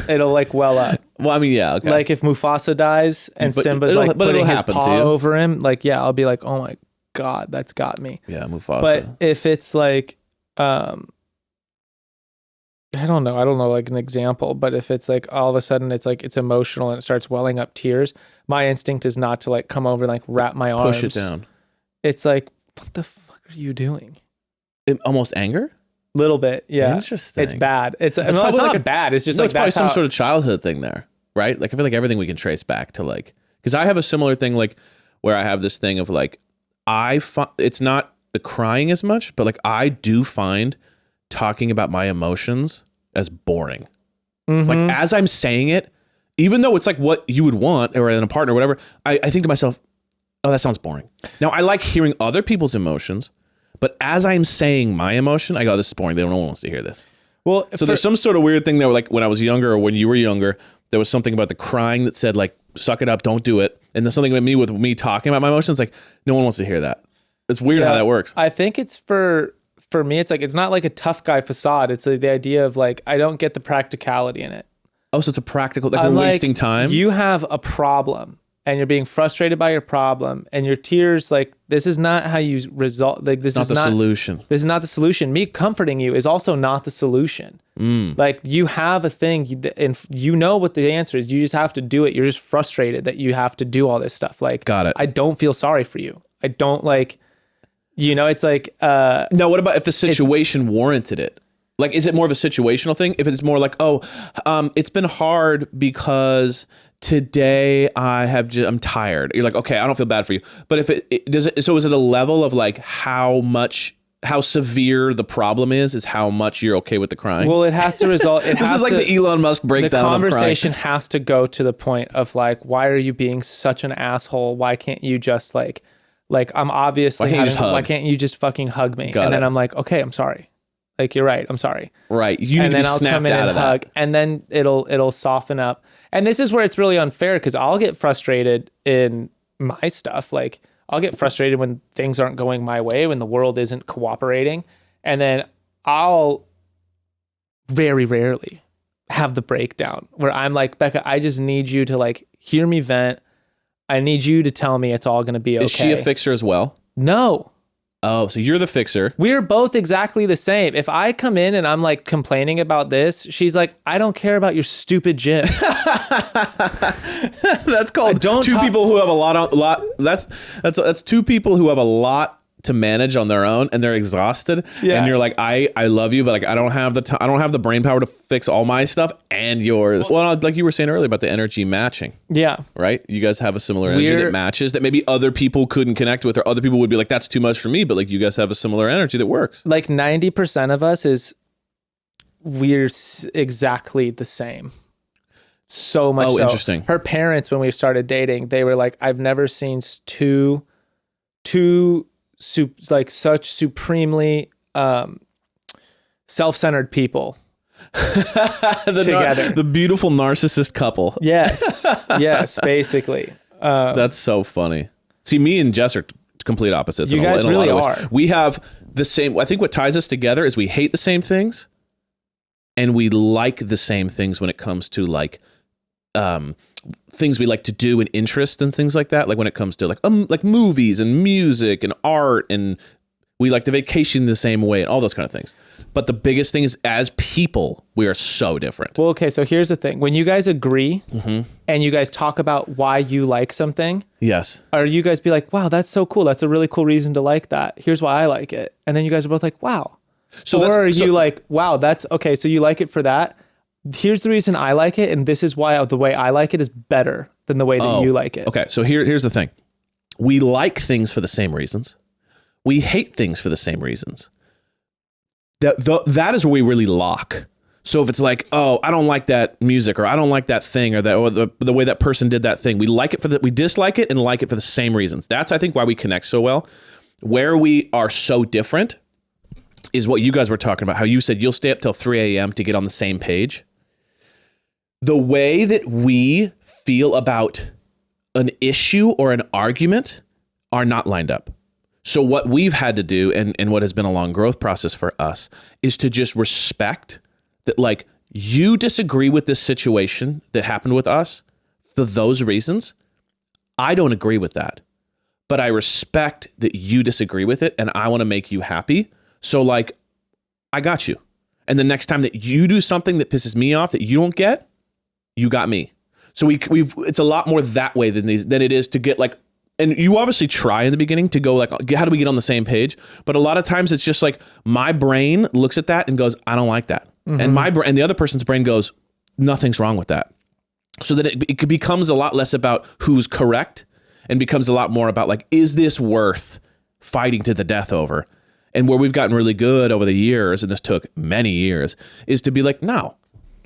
It'll like well up. Well, I mean, yeah, okay. Like if Mufasa dies and But Simba's it'll- like but putting it'll his happen to paw you. over him, like yeah, I'll be like, oh my God, that's got me. Yeah, Mufasa. But if it's like, I don't know like an example, but if it's like all of a sudden it's like it's emotional and it starts welling up tears, my instinct is not to like come over and like wrap my arms. Push it down. It's like, what the fuck are you doing? Almost anger? Little bit, yeah. Interesting. It's bad. It's probably not like like bad. It's just No, like it's probably that's some how, sort of childhood thing there, right? Like I feel like everything we can trace back to like, because I have a similar thing like where I have this thing of like, it's not the crying as much, but like I do find talking about my emotions as boring. Like as I'm saying it, even though it's like what you would want or in a partner or whatever, I think to myself, oh, that sounds boring. Now I like hearing other people's emotions, but as I'm saying my emotion, I go, this is boring. No one wants to hear this. well, So there's some sort of weird thing that like when I was younger or when you were younger, there was something about the crying that said like, suck it up, don't do it. And there's something with me talking about my emotions, like no one wants to hear that. It's weird how that works. I think it's for me, it's like, it's not like a tough guy facade. It's like the idea of like, I don't get the practicality in it. Oh, so it's a practical, like I'm we're like, wasting time? You have a problem and you're being frustrated by your problem and your tears, like, this is not how you resolve. Like, this is not the not solution. This is not the solution. Me comforting you is also not the solution. Like, you have a thing and you know what the answer is. You just have to do it. You're just frustrated that you have to do all this stuff. Like, Got it. I don't feel sorry for you. I don't like, it's like, No, what about if the situation warranted it? Like, is it more of a situational thing? If it's more like, it's been hard because today I'm tired. You're like, okay, I don't feel bad for you. But if so is it a level of like how severe the problem is how much you're okay with the crying? well, it has to result. This is like the Elon Musk breakdown The of crying. conversation has to go to the point of like, why are you being such an asshole? Why can't you just like I'm obviously why can't you just fucking hug me? Got and then it. I'm like, okay, I'm sorry. Like, you're right. I'm sorry. Right. You need And to then be I'll snapped come in out and of hug, that. and then it'll soften up. And this is where it's really unfair because I'll get frustrated in my stuff. Like, I'll get frustrated when things aren't going my way, when the world isn't cooperating. And then I'll very rarely have the breakdown where I'm like, Bekah, I just need you to like hear me vent. I need you to tell me it's all going to be okay. Is she a fixer as well? No. Oh, so you're the fixer. We're both exactly the same. If I come in and I'm like complaining about this, she's like, I don't care about your stupid gym. That's called two people who have a lot. That's two people who have a lot to manage on their own, and they're exhausted. Yeah. And you're like, I love you, but like I don't have the time. I don't have the brain power to fix all my stuff and yours. Well, like you were saying earlier about the energy matching. Yeah. Right. You guys have a similar energy that matches that maybe other people couldn't connect with, or other people would be like, that's too much for me. But like you guys have a similar energy that works. Like 90% of us we're exactly the same. So much. Oh, so. Interesting. Her parents, when we started dating, they were like, I've never seen two like such supremely self-centered people together. The beautiful narcissist couple. Yes. Yes, basically. That's so funny. See, me and Jess are complete opposites. You guys really are. We have the same. I think what ties us together is we hate the same things, and we like the same things when it comes to like things we like to do and interest and things like that. Like when it comes to like movies and music and art, and we like to vacation the same way and all those kind of things. But the biggest thing is, as people, we are so different. Well, okay, so here's the thing. When you guys agree and you guys talk about why you like something, yes, or you guys be like, wow, that's so cool. That's a really cool reason to like that. Here's why I like it. And then you guys are both like, wow. Or are you like, wow, that's okay. So you like it for that. Here's the reason I like it. And this is why the way I like it is better than the way that you like it. Okay. So here's the thing. We like things for the same reasons. We hate things for the same reasons. That is where we really lock. So if it's like, oh, I don't like that music, or I don't like that thing, or the way that person did that thing, we like it we dislike it and like it for the same reasons. That's, I think, why we connect so well. Where we are so different is what you guys were talking about. How you said you'll stay up till 3 a.m. to get on the same page. The way that we feel about an issue or an argument are not lined up. So what we've had to do, and what has been a long growth process for us, is to just respect that, like, you disagree with this situation that happened with us for those reasons. I don't agree with that, but I respect that you disagree with it, and I want to make you happy. So, like, I got you. And the next time that you do something that pisses me off that you don't get, you got me. So it's a lot more that way than it is to get like. And you obviously try in the beginning to go like, how do we get on the same page? But a lot of times it's just like my brain looks at that and goes, I don't like that. And and the other person's brain goes, nothing's wrong with that. So that it becomes a lot less about who's correct and becomes a lot more about like, is this worth fighting to the death over? And where we've gotten really good over the years, and this took many years, is to be like, no,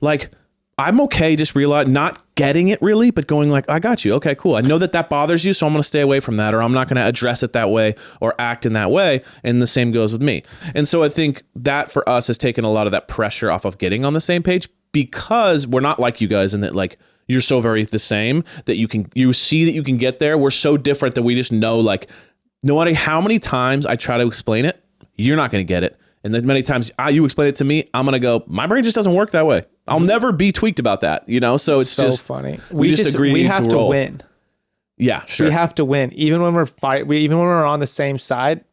like, I'm okay just not getting it really, but going like, I got you. Okay, cool. I know that bothers you, so I'm going to stay away from that, or I'm not going to address it that way or act in that way. And the same goes with me. And so I think that for us has taken a lot of that pressure off of getting on the same page, because we're not like you guys in that like you're so very the same that you see that you can get there. We're so different that we just know like no matter how many times I try to explain it, you're not going to get it. And then many times you explain it to me, I'm going to go, my brain just doesn't work that way. I'll never be tweaked about that, you know? So it's so just funny. We just agree we have to win. Yeah, sure. We have to win. Even when we're on the same side,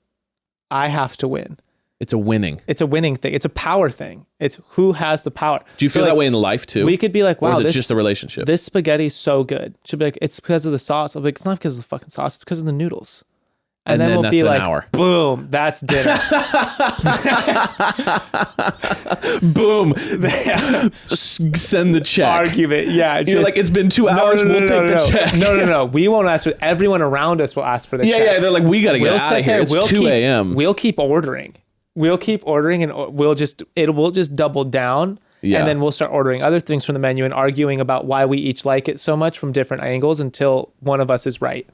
I have to win. It's a winning thing. It's a power thing. It's who has the power. Do you feel that way in life too? We could be like, wow, or is it just a relationship? This spaghetti's so good. She'll be like, it's because of the sauce. I'll be like, it's not because of the fucking sauce. It's because of the noodles. And then we'll be like, hour. Boom, that's dinner. Boom. Just send the check. Argument. Yeah. You're like, it's been 2 hours. We'll take the check. No. We won't ask for it. Everyone around us will ask for the check. Yeah. They're like, we got to get out of here. It's 2 a.m. We'll keep ordering. And we'll just double down. Yeah. And then we'll start ordering other things from the menu and arguing about why we each like it so much from different angles until one of us is right.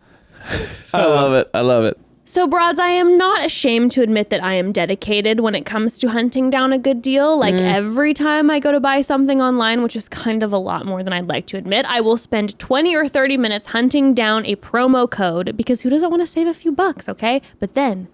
I love it. So, broads, I am not ashamed to admit that I am dedicated when it comes to hunting down a good deal. Like every time I go to buy something online, which is kind of a lot more than I'd like to admit, I will spend 20 or 30 minutes hunting down a promo code because who doesn't want to save a few bucks, okay? But then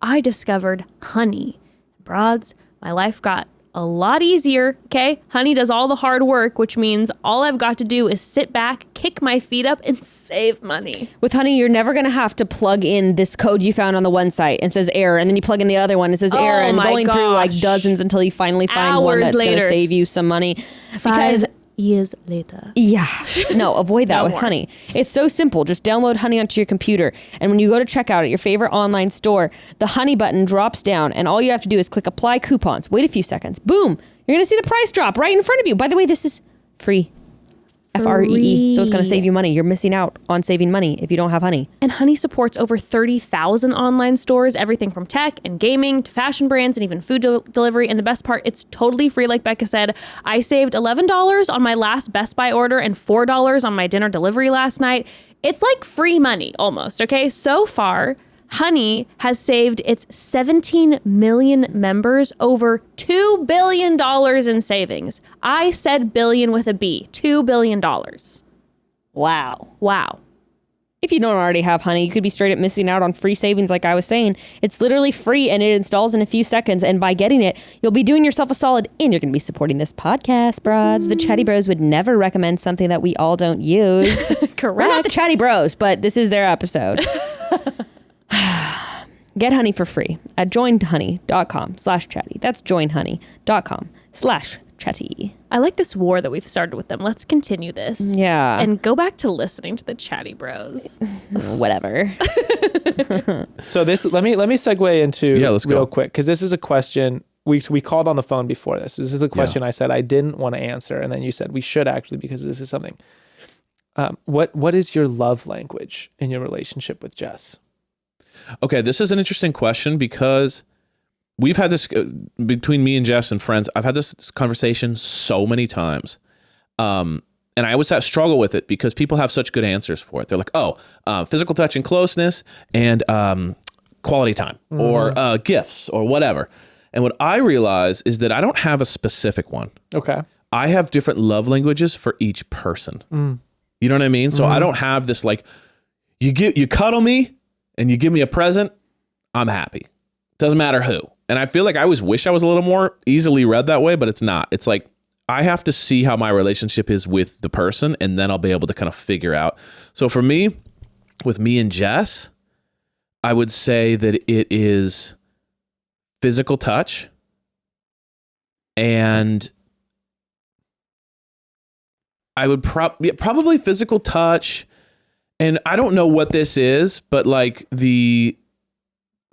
I discovered Honey. Broads, my life got a lot easier, okay? Honey does all the hard work, which means all I've got to do is sit back, kick my feet up, and save money. With Honey, you're never going to have to plug in this code you found on the one site and says error, and then you plug in the other one and says error, and going through like dozens until you finally find one that's going to save you some money. Because 5 years later. Yeah. No, avoid that with Honey. It's so simple. Just download Honey onto your computer. And when you go to checkout at your favorite online store, the Honey button drops down and all you have to do is click apply coupons. Wait a few seconds. Boom. You're going to see the price drop right in front of you. By the way, this is free. Free. So it's going to save you money. You're missing out on saving money if you don't have Honey. And Honey supports over 30,000 online stores, everything from tech and gaming to fashion brands and even food delivery. And the best part, it's totally free. Like Bekah said, I saved $11 on my last Best Buy order and $4 on my dinner delivery last night. It's like free money almost, okay? So far, Honey has saved its 17 million members over $2 billion in savings. I said billion with a B, $2 billion. Wow. If you don't already have Honey, you could be straight up missing out on free savings like I was saying. It's literally free and it installs in a few seconds. And by getting it, you'll be doing yourself a solid and you're going to be supporting this podcast, broads. The Chatty Bros would never recommend something that we all don't use. Correct. We're not the Chatty Bros, but this is their episode. Get Honey for free at joinhoney.com/chatty. That's joinhoney.com/chatty. I like this war that we've started with them. Let's continue this. Yeah. And go back to listening to the Chatty Bros. Whatever. So this let me segue into let's real go. quick, because this is a question we called on the phone before this. This is a question I said I didn't want to answer, and then you said we should actually, because this is something. What is your love language in your relationship with Jess? Okay, this is an interesting question because we've had this between me and Jess and friends. I've had this conversation so many times. And I always struggle with it because people have such good answers for it. They're like, physical touch and closeness and quality time or gifts or whatever. And what I realize is that I don't have a specific one. Okay. I have different love languages for each person. You know what I mean? So I don't have this like, you cuddle me and you give me a present, I'm happy. Doesn't matter who. And I feel like I always wish I was a little more easily read that way, but it's not. It's like, I have to see how my relationship is with the person, and then I'll be able to kind of figure out. So for me, with me and Jess, I would say that it is physical touch and I would probably physical touch. And I don't know what this is, but like I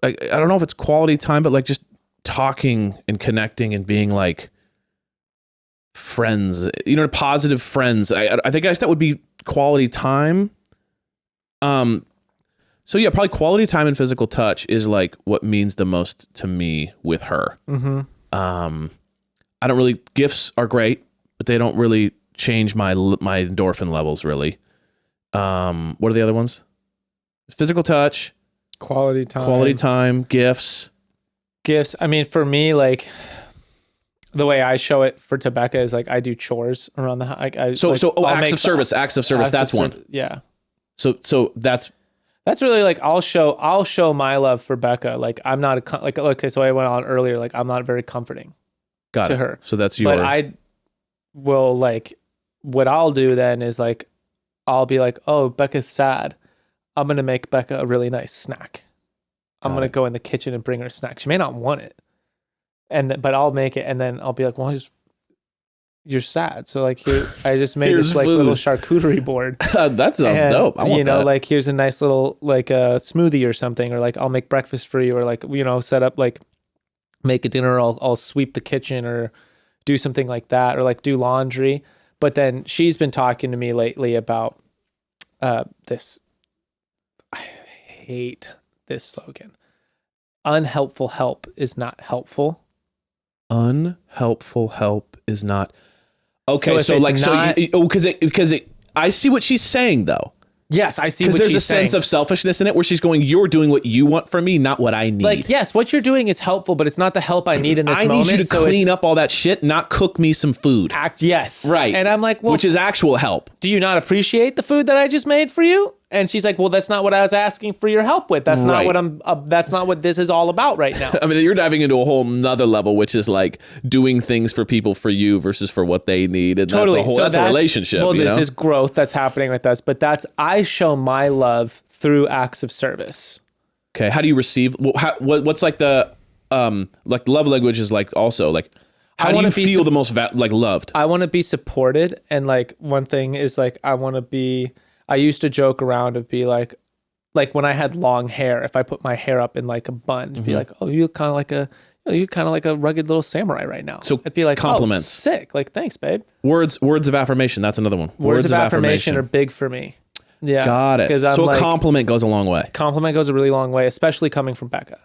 don't know if it's quality time, but like just talking and connecting and being like friends, positive friends. I guess that would be quality time. So yeah, probably quality time and physical touch is like what means the most to me with her. I don't really, gifts are great, but they don't really change my endorphin levels really. What are the other ones? Physical touch, quality time, gifts. I mean, for me, like the way I show it for Bekah is like I do chores around the house. Acts of service. That's one. Yeah. So that's really like I'll show my love for Bekah. Like I'm not so I went on earlier. Like I'm not very comforting to her. So that's your. But I will like what I'll do then is like. I'll be like, oh, Bekah's sad. I'm going to make Bekah a really nice snack. I'm going to go in the kitchen and bring her a snack. She may not want it. But I'll make it. And then I'll be like, well, you're sad. So like here, I just made this like little charcuterie board. That sounds dope. I want that. Like here's a nice little like a smoothie or something, or like I'll make breakfast for you, or like, set up like make a dinner. I'll sweep the kitchen or do something like that, or like do laundry. But then she's been talking to me lately about this. I hate this slogan. Unhelpful help is not helpful. Unhelpful help is not. Okay, because I see what she's saying though. Yes, I see what Because there's a she's saying. sense of selfishness in it where she's going, you're doing what you want from me, not what I need. Like, yes, what you're doing is helpful, but it's not the help I need in this I moment. need you to so clean up all that shit, not cook me some food. Yes. Right. And I'm like, well, which is actual help. do you not appreciate the food that I just made for you? And she's like, well, that's not what I was asking for your help with. That's not Right. what that's not what this is all about right now. I mean, you're diving into a whole nother level, which is like doing things for people for you versus for what they need. And Totally. that's a relationship. Well, this know? is growth that's happening with us, but I show my love through acts of service. Okay. How do you receive? What's like the love language is like also like, how do you feel the most loved? I want to be supported. And like one thing is like, I used to joke around of be like when I had long hair, if I put my hair up in like a bun, it'd be like, oh, you kind of like a rugged little samurai right now. So it'd be like, compliments. oh, sick. Like, thanks, babe. Words of affirmation. That's another one. Words of affirmation are big for me. Yeah. Got it. Because So a compliment goes a long way. Compliment goes a really long way, especially coming from Bekah.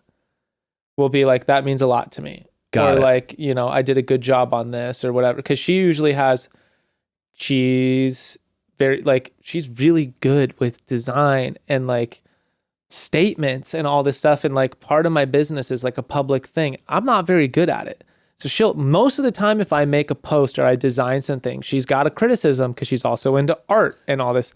Will be like, that means a lot to me. Got it. Like, I did a good job on this or whatever. Because she usually she's really good with design and like statements and all this stuff. And like part of my business is like a public thing. I'm not very good at it. So most of the time, if I make a post or I design something, she's got a criticism because she's also into art and all this.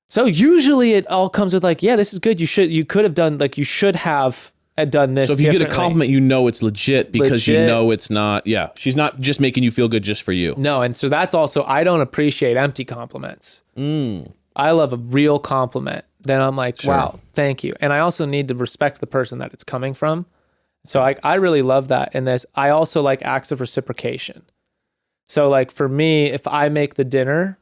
So usually it all comes with like, yeah, this is good. You should have done this. So if you get a differently. compliment, you know it's legit because you know it's not. Yeah, she's not just making you feel good just for you. No, and so that's also, I don't appreciate empty compliments. I love a real compliment. Then I'm like, wow, thank you. And I also need to respect the person that it's coming from. So I really love that in this. I also like acts of reciprocation. So like for me, if I make the dinner,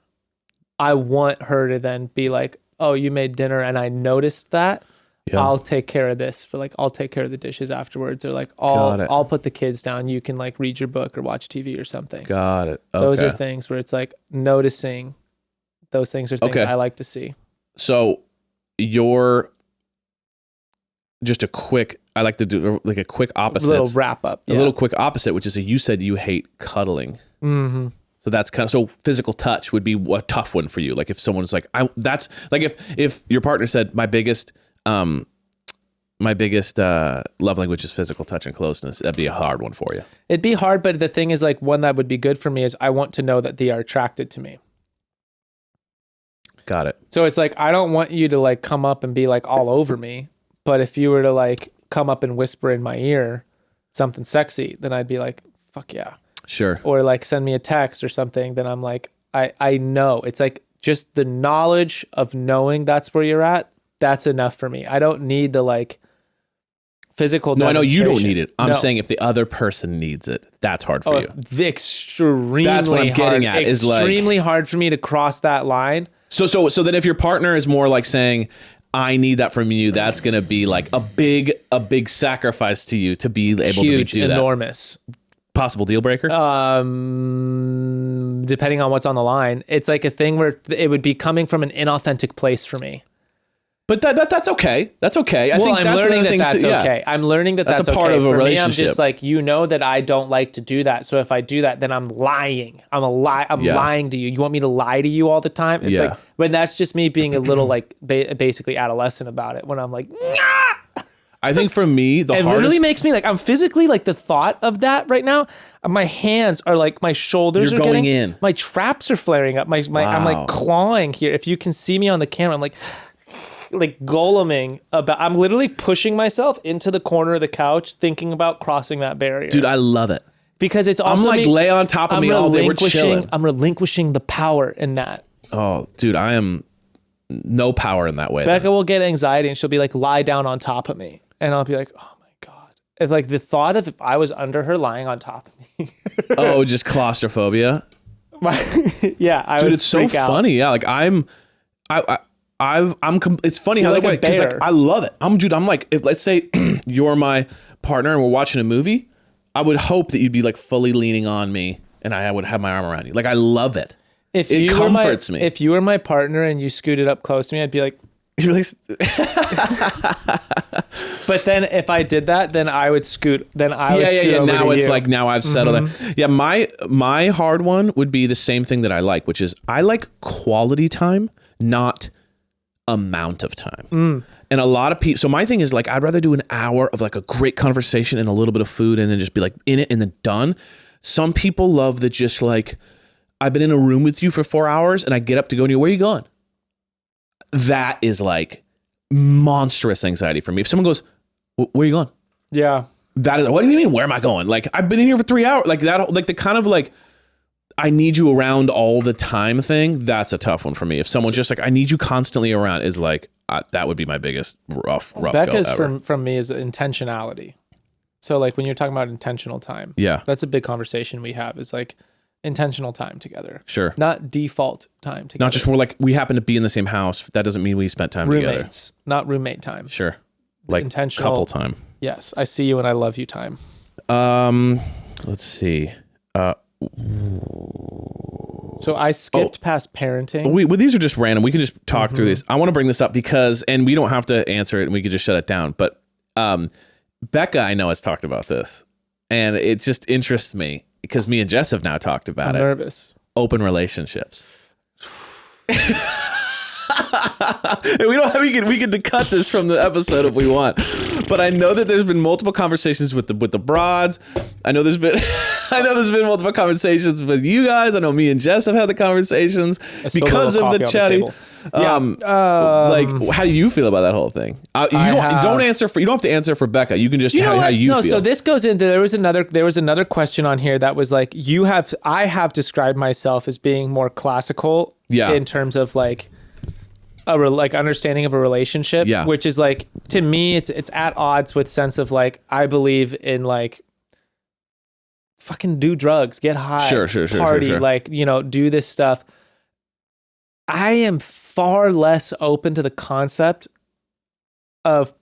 I want her to then be like, oh, you made dinner and I noticed that. Yeah. I'll take care of this I'll take care of the dishes afterwards, or like I'll put the kids down. You can like read your book or watch TV or something. Got it. Okay. Those are things where it's like noticing. Those things are things I like to see. So I like to do like a quick opposite. A little wrap up. A little quick opposite, which is you said you hate cuddling. Mm-hmm. So that's so physical touch would be a tough one for you. Like if someone's like, that's like if your partner said my biggest love language is physical touch and closeness, that'd be a hard one for you. It'd be hard, but the thing is like one that would be good for me is I want to know that they are attracted to me. Got it. So it's like, I don't want you to like come up and be like all over me, but if you were to like come up and whisper in my ear something sexy, then I'd be like, fuck yeah. Sure. Or like send me a text or something, then I'm like, I know. It's like just the knowledge of knowing that's where you're at, that's enough for me. I don't need the like physical No, I know you don't need it. I'm No. saying if the other person needs it, that's hard for you. Extremely That's what I'm getting at, is like- extremely hard for me to cross that line. So then if your partner is more like saying, I need that from you, that's going to be like a big sacrifice to you to be able Huge, to do that. enormous. Possible deal breaker? Depending on what's on the line, it's like a thing where it would be coming from an inauthentic place for me. But that's okay. That's okay. I Well, think I'm that's learning another thing that's too, yeah. okay. I'm learning that that's a part okay. of a For me, I'm relationship. just like, that I don't like to do that. So if I do that, then I'm lying. I'm lying to you. You want me to lie to you all the time? It's like, when that's just me being a little like basically adolescent about it. When I'm like, nah! I think for me, it really makes me like, I'm physically like the thought of that right now. My hands are like, my shoulders You're are going getting in. My traps are flaring up. I'm like clawing here. If you can see me on the camera, I'm like goleming about. I'm literally pushing myself into the corner of the couch, thinking about crossing that barrier. Dude, I love it. Because it's also I'm like lay on top of me all day. We're chilling. I'm relinquishing the power in that. Oh, dude, I am no power in that way. Bekah will get anxiety and she'll be like, lie down on top of me. And I'll be like, oh my God. It's like the thought of if I was under her lying on top of me. Oh, just claustrophobia. Yeah. Dude, it's so funny. Yeah. Like it's funny how like that way, a because like bear. I love it. I'm like, if let's say you're my partner and we're watching a movie, I would hope that you'd be like fully leaning on me and I would have my arm around you. Like I love it. It comforts me. If you were my partner and you scooted up close to me, I'd be like, but then if I did that, then I would scoot. Then I would scoot over Now to it's you. like, now I've settled it. Yeah, my hard one would be the same thing that I like, which is I like quality time, not amount of time. And a lot of people, so my thing is like, I'd rather do an hour of like a great conversation and a little bit of food and then just be like in it and then done. Some people love that just like, I've been in a room with you for 4 hours and I get up to go to you, where are you going? That is like monstrous anxiety for me. If someone goes, where are you going? Yeah. That is, what do you mean? Where am I going? Like, I've been in here for 3 hours. Like that, like the kind of like, I need you around all the time thing. That's a tough one for me. If someone's just like, I need you constantly around, is like, that would be my biggest rough Bekah's go ever. from me is intentionality. So like when you're talking about intentional time, Yeah. that's a big conversation we have, is like intentional time together. Sure. Not default time together. Not just more like we happen to be in the same house. That doesn't mean we spent time together. roommates, not roommate time. Sure. Like Intentional couple time. Yes, I see you and I love you time. Let's see. So I skipped past parenting. Well, these are just random. We can just talk through these. I want to bring this up because, and we don't have to answer it and we could just shut it down. But Bekah, I know, has talked about this and it just interests me because me and Jess have now talked about I'm it. nervous. Open relationships. And we can cut this from the episode if we want. But I know that there's been multiple conversations with the broads. I know there's been multiple conversations with you guys. I know me and Jess have had the conversations because of the chatty. Like, how do you feel about that whole thing? You don't have to answer for Bekah. You can just how you feel. So this goes into there was another question on here that was like, I have described myself as being more classical in terms of like understanding of a relationship, which is like, to me, it's at odds with sense of like, I believe in like fucking do drugs, get high, party, like, you know, do this stuff. I am far less open to the concept of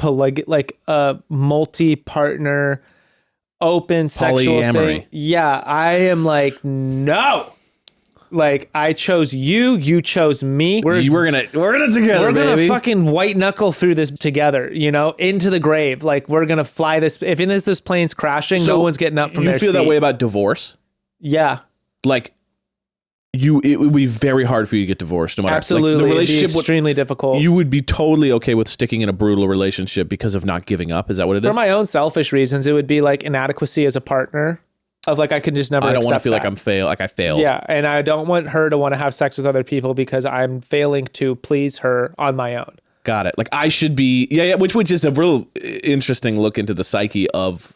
multi-partner, open sexual thing. Yeah, I am like, no. Like, I chose you, you chose me. We're gonna fucking white knuckle through this together, you know, into the grave. Like, we're gonna fly this. If this plane's crashing, no one's getting up from their seat. You feel that way about divorce? Yeah. Like, it would be very hard for you to get divorced, no matter. Absolutely, like, the relationship it'd be extremely difficult. You would be totally okay with sticking in a brutal relationship because of not giving up. Is that what it is? For my own selfish reasons, it would be like inadequacy as a partner. Of like, I could just never. I don't want to feel that. like I failed. Yeah, and I don't want her to want to have sex with other people because I'm failing to please her on my own. Got it. Like, I should be. Which is a real interesting look into the psyche of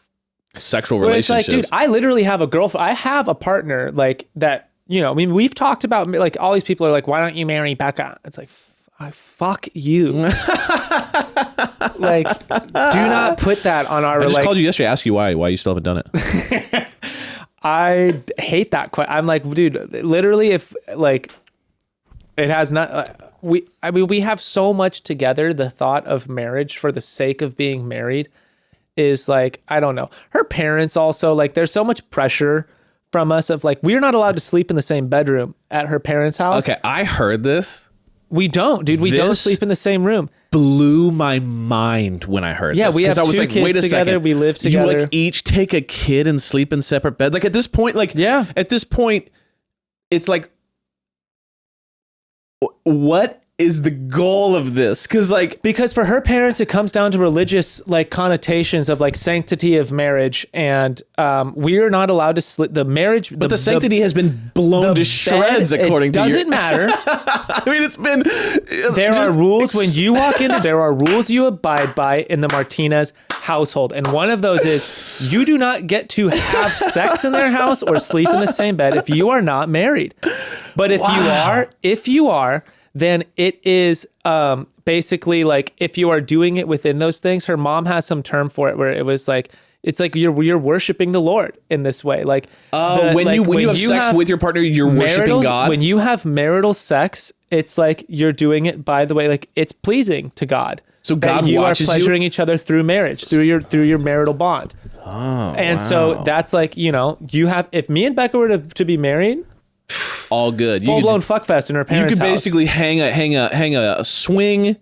sexual relationships. It's like, dude, I literally have a girlfriend. I have a partner like that. You know, I mean, we've talked about, like, all these people are like, why don't you marry Bekah? It's like, fuck you. Like, do not put that on our. I just called you yesterday to ask you why you still haven't done it. I hate that question. I'm like, dude, literally, if like it has not, we have so much together. The thought of marriage for the sake of being married is like, I don't know. Her parents also, like, there's so much pressure from us of like, we're not allowed to sleep in the same bedroom at her parents' house. Okay, I heard this. We don't, dude. We don't sleep in the same room. Blew my mind when I heard this. Yeah, we have two kids together. We live together. You like each take a kid and sleep in separate beds. Like, at this point, it's like, what is the goal of this? Because for her parents, it comes down to religious like connotations of like sanctity of marriage, and we are not allowed to split the marriage. But the sanctity has been blown to shreds, according to you. Doesn't matter. I mean, it's been. There are rules when you walk in. There are rules you abide by in the Martinez household, and one of those is you do not get to have sex in their house or sleep in the same bed if you are not married. But if you are, then it is basically like, if you are doing it within those things, her mom has some term for it where it was like, it's like you're worshiping the Lord in this way. Like, when you have sex with your partner, you're worshiping God. When you have marital sex, it's like you're doing it, by the way, like it's pleasing to God. So God you watches are pleasuring each other through marriage, through your marital bond. Oh, and so that's like, you know, if me and Bekah were to be married, all good. Full blown fuckfest in her parents' house. You could basically hang a swing,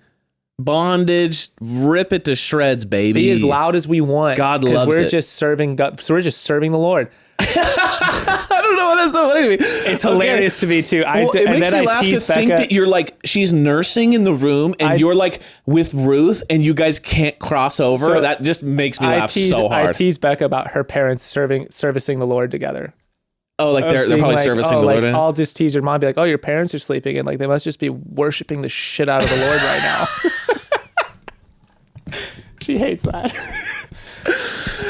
bondage, rip it to shreds, baby. Be as loud as we want. God loves it. We're just serving God. So we're just serving the Lord. I don't don't know why that's so funny to me. It's hilarious to me too. It makes me laugh to think that you're like, she's nursing in the room and you're like with Ruth and you guys can't cross over. So that just makes me laugh so hard. I tease Bekah about her parents servicing the Lord together. Oh, like they're probably like, servicing the Lord. I'll just tease her mom, be like, oh, your parents are sleeping, and like they must just be worshiping the shit out of the Lord right now. She hates that.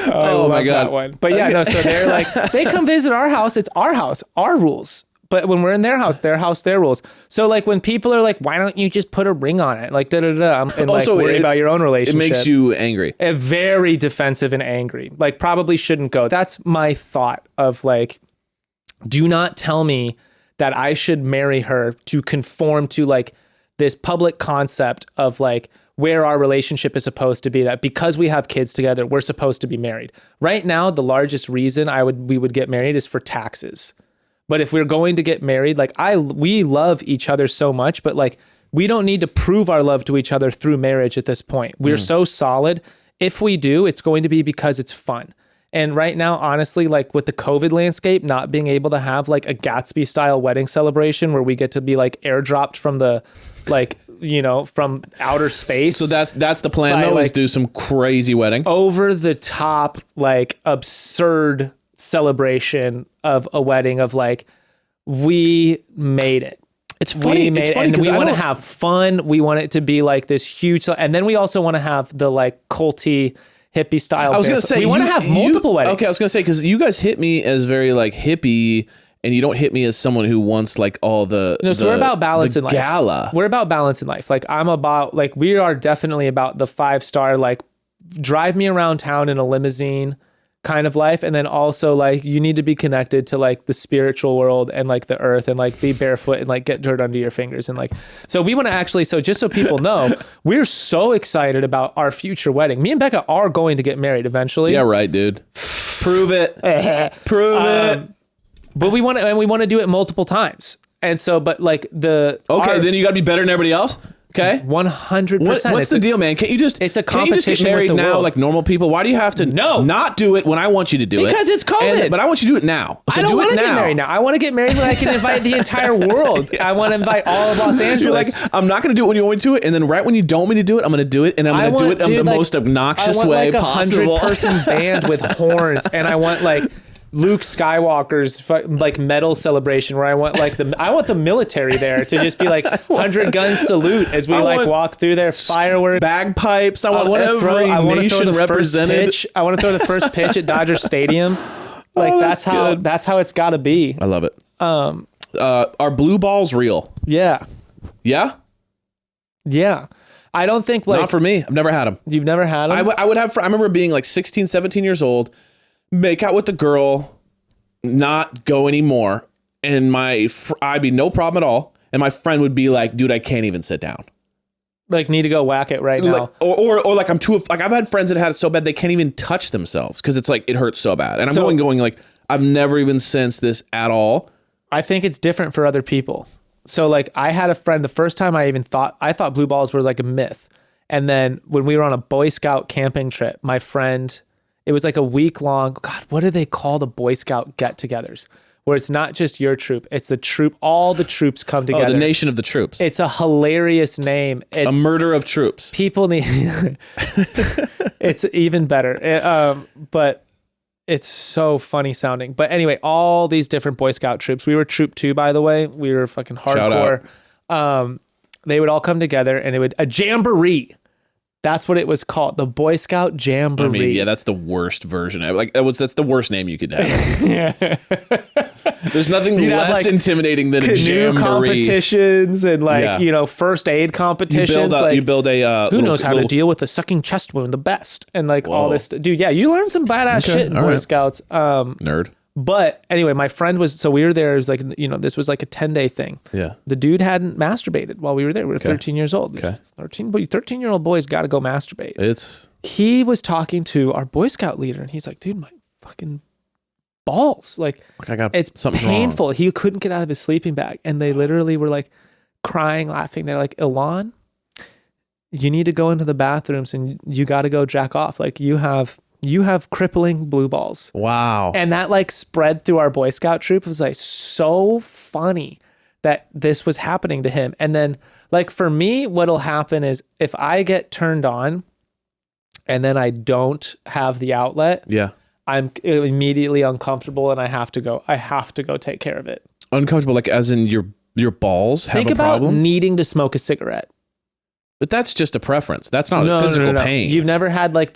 Oh my God. That one. But yeah, no, so they're like, they come visit our house, it's our house, our rules. But when we're in their house, their rules. So like when people are like, why don't you just put a ring on it? Like da-da-da, and like worry about your own relationship. It makes you angry. Very defensive and angry. Like probably shouldn't go. That's my thought of like, do not tell me that I should marry her to conform to like this public concept of like where our relationship is supposed to be, that because we have kids together, we're supposed to be married. Right now, the largest reason we would get married is for taxes. But if we're going to get married, like we love each other so much, but like we don't need to prove our love to each other through marriage at this point. We're so solid. If we do, it's going to be because it's fun. And right now, honestly, like with the COVID landscape, not being able to have like a Gatsby style wedding celebration where we get to be like airdropped from the, like, you know, from outer space. So that's the plan though, is do some crazy wedding. Over the top, like absurd celebration of a wedding of like, we made it. It's funny. And we want to have fun. We want it to be like this huge, and then we also want to have the like culty, hippie style. I was going to say, we want to have multiple weddings. Okay, I was going to say, because you guys hit me as very like hippie, and you don't hit me as someone who wants like all the. No, so we're about balance in life. Gala. We're about balance in life. Like I'm about, like we are definitely about the 5-star, like drive me around town in a limousine kind of life. And then also like you need to be connected to like the spiritual world and like the earth and like be barefoot and like get dirt under your fingers. And like, so we want to actually, so just so people know, we're so excited about our future wedding. Me and Bekah are going to get married eventually. Yeah, right, dude. Prove it. Prove it. But we want to do it multiple times. And so, but like then you got to be better than everybody else. Okay. 100%. What's the deal, man? Can't you just it's a can't you just get competition married with the now world. like normal people? Why do you have to not do it when I want you to do it? Because it's COVID. But I want you to do it now. So I don't want to get now. married now. I want to get married when I can invite the entire world. I want to invite all of Los Angeles. You're like, I'm not going to do it when you want me to, and then right when you don't want me to do it, I'm going to do it, and I'm going to do it in the most obnoxious way possible. I want like a 100-person band with horns, and I want like Luke Skywalker's like medal celebration where I want the military there to just be like 100 gun salute as we like walk through their fireworks, bagpipes. I want every nation represented. I want to throw the first pitch at Dodger Stadium. Like that's how it's got to be. I love it. Are blue balls real? Yeah. Yeah. Yeah. I don't think like not for me. I've never had them. You've never had them? I would have. I remember being like 16, 17 years old. Make out with the girl, not go anymore, and I'd be no problem at all, and my friend would be like, "Dude, I can't even sit down. Like, need to go whack it right now." Or like I'm too like I've had friends that had it so bad they can't even touch themselves because it's like it hurts so bad, and I'm going like I've never even sensed this at all. I think it's different for other people. So like I had a friend the first time I thought blue balls were like a myth, and then when we were on a Boy Scout camping trip, my friend. It was like a week long. God, what do they call the Boy Scout get-togethers? Where it's not just your troop, it's the troop. All the troops come together. Oh, the nation of the troops. It's a hilarious name. It's a murder of troops. People need. It's even better. But it's so funny sounding. But anyway, all these different Boy Scout troops. We were Troop 2, by the way. We were fucking hardcore. They would all come together, and a jamboree. That's what it was called, the Boy Scout Jamboree. I mean, yeah, that's the worst version. That's the worst name you could have. Yeah. There's nothing less intimidating than a jamboree. Competitions and first aid competitions. You build a who knows how to deal with a sucking chest wound the best, and like all this. Dude, yeah, you learn some badass shit in Boy Scouts. Nerd. But anyway, my friend so we were there. It was like, this was like a 10-day thing. Yeah. The dude hadn't masturbated while we were there. We were 13 years old. Okay. 13-year-old boys got to go masturbate. He was talking to our Boy Scout leader, and he's like, dude, my fucking balls. Like it's painful. Wrong. He couldn't get out of his sleeping bag. And they literally were like crying, laughing. They're like, Ilan, you need to go into the bathrooms and you got to go jack off. Like you have you have crippling blue balls. Wow. And that like spread through our Boy Scout troop. It was like so funny that this was happening to him. And then like for me, what'll happen is if I get turned on and then I don't have the outlet, yeah. I'm immediately uncomfortable and I have to go take care of it. Uncomfortable, like as in your balls have Think a about problem? needing to smoke a cigarette. But that's just a preference. That's not a physical pain. You've never had like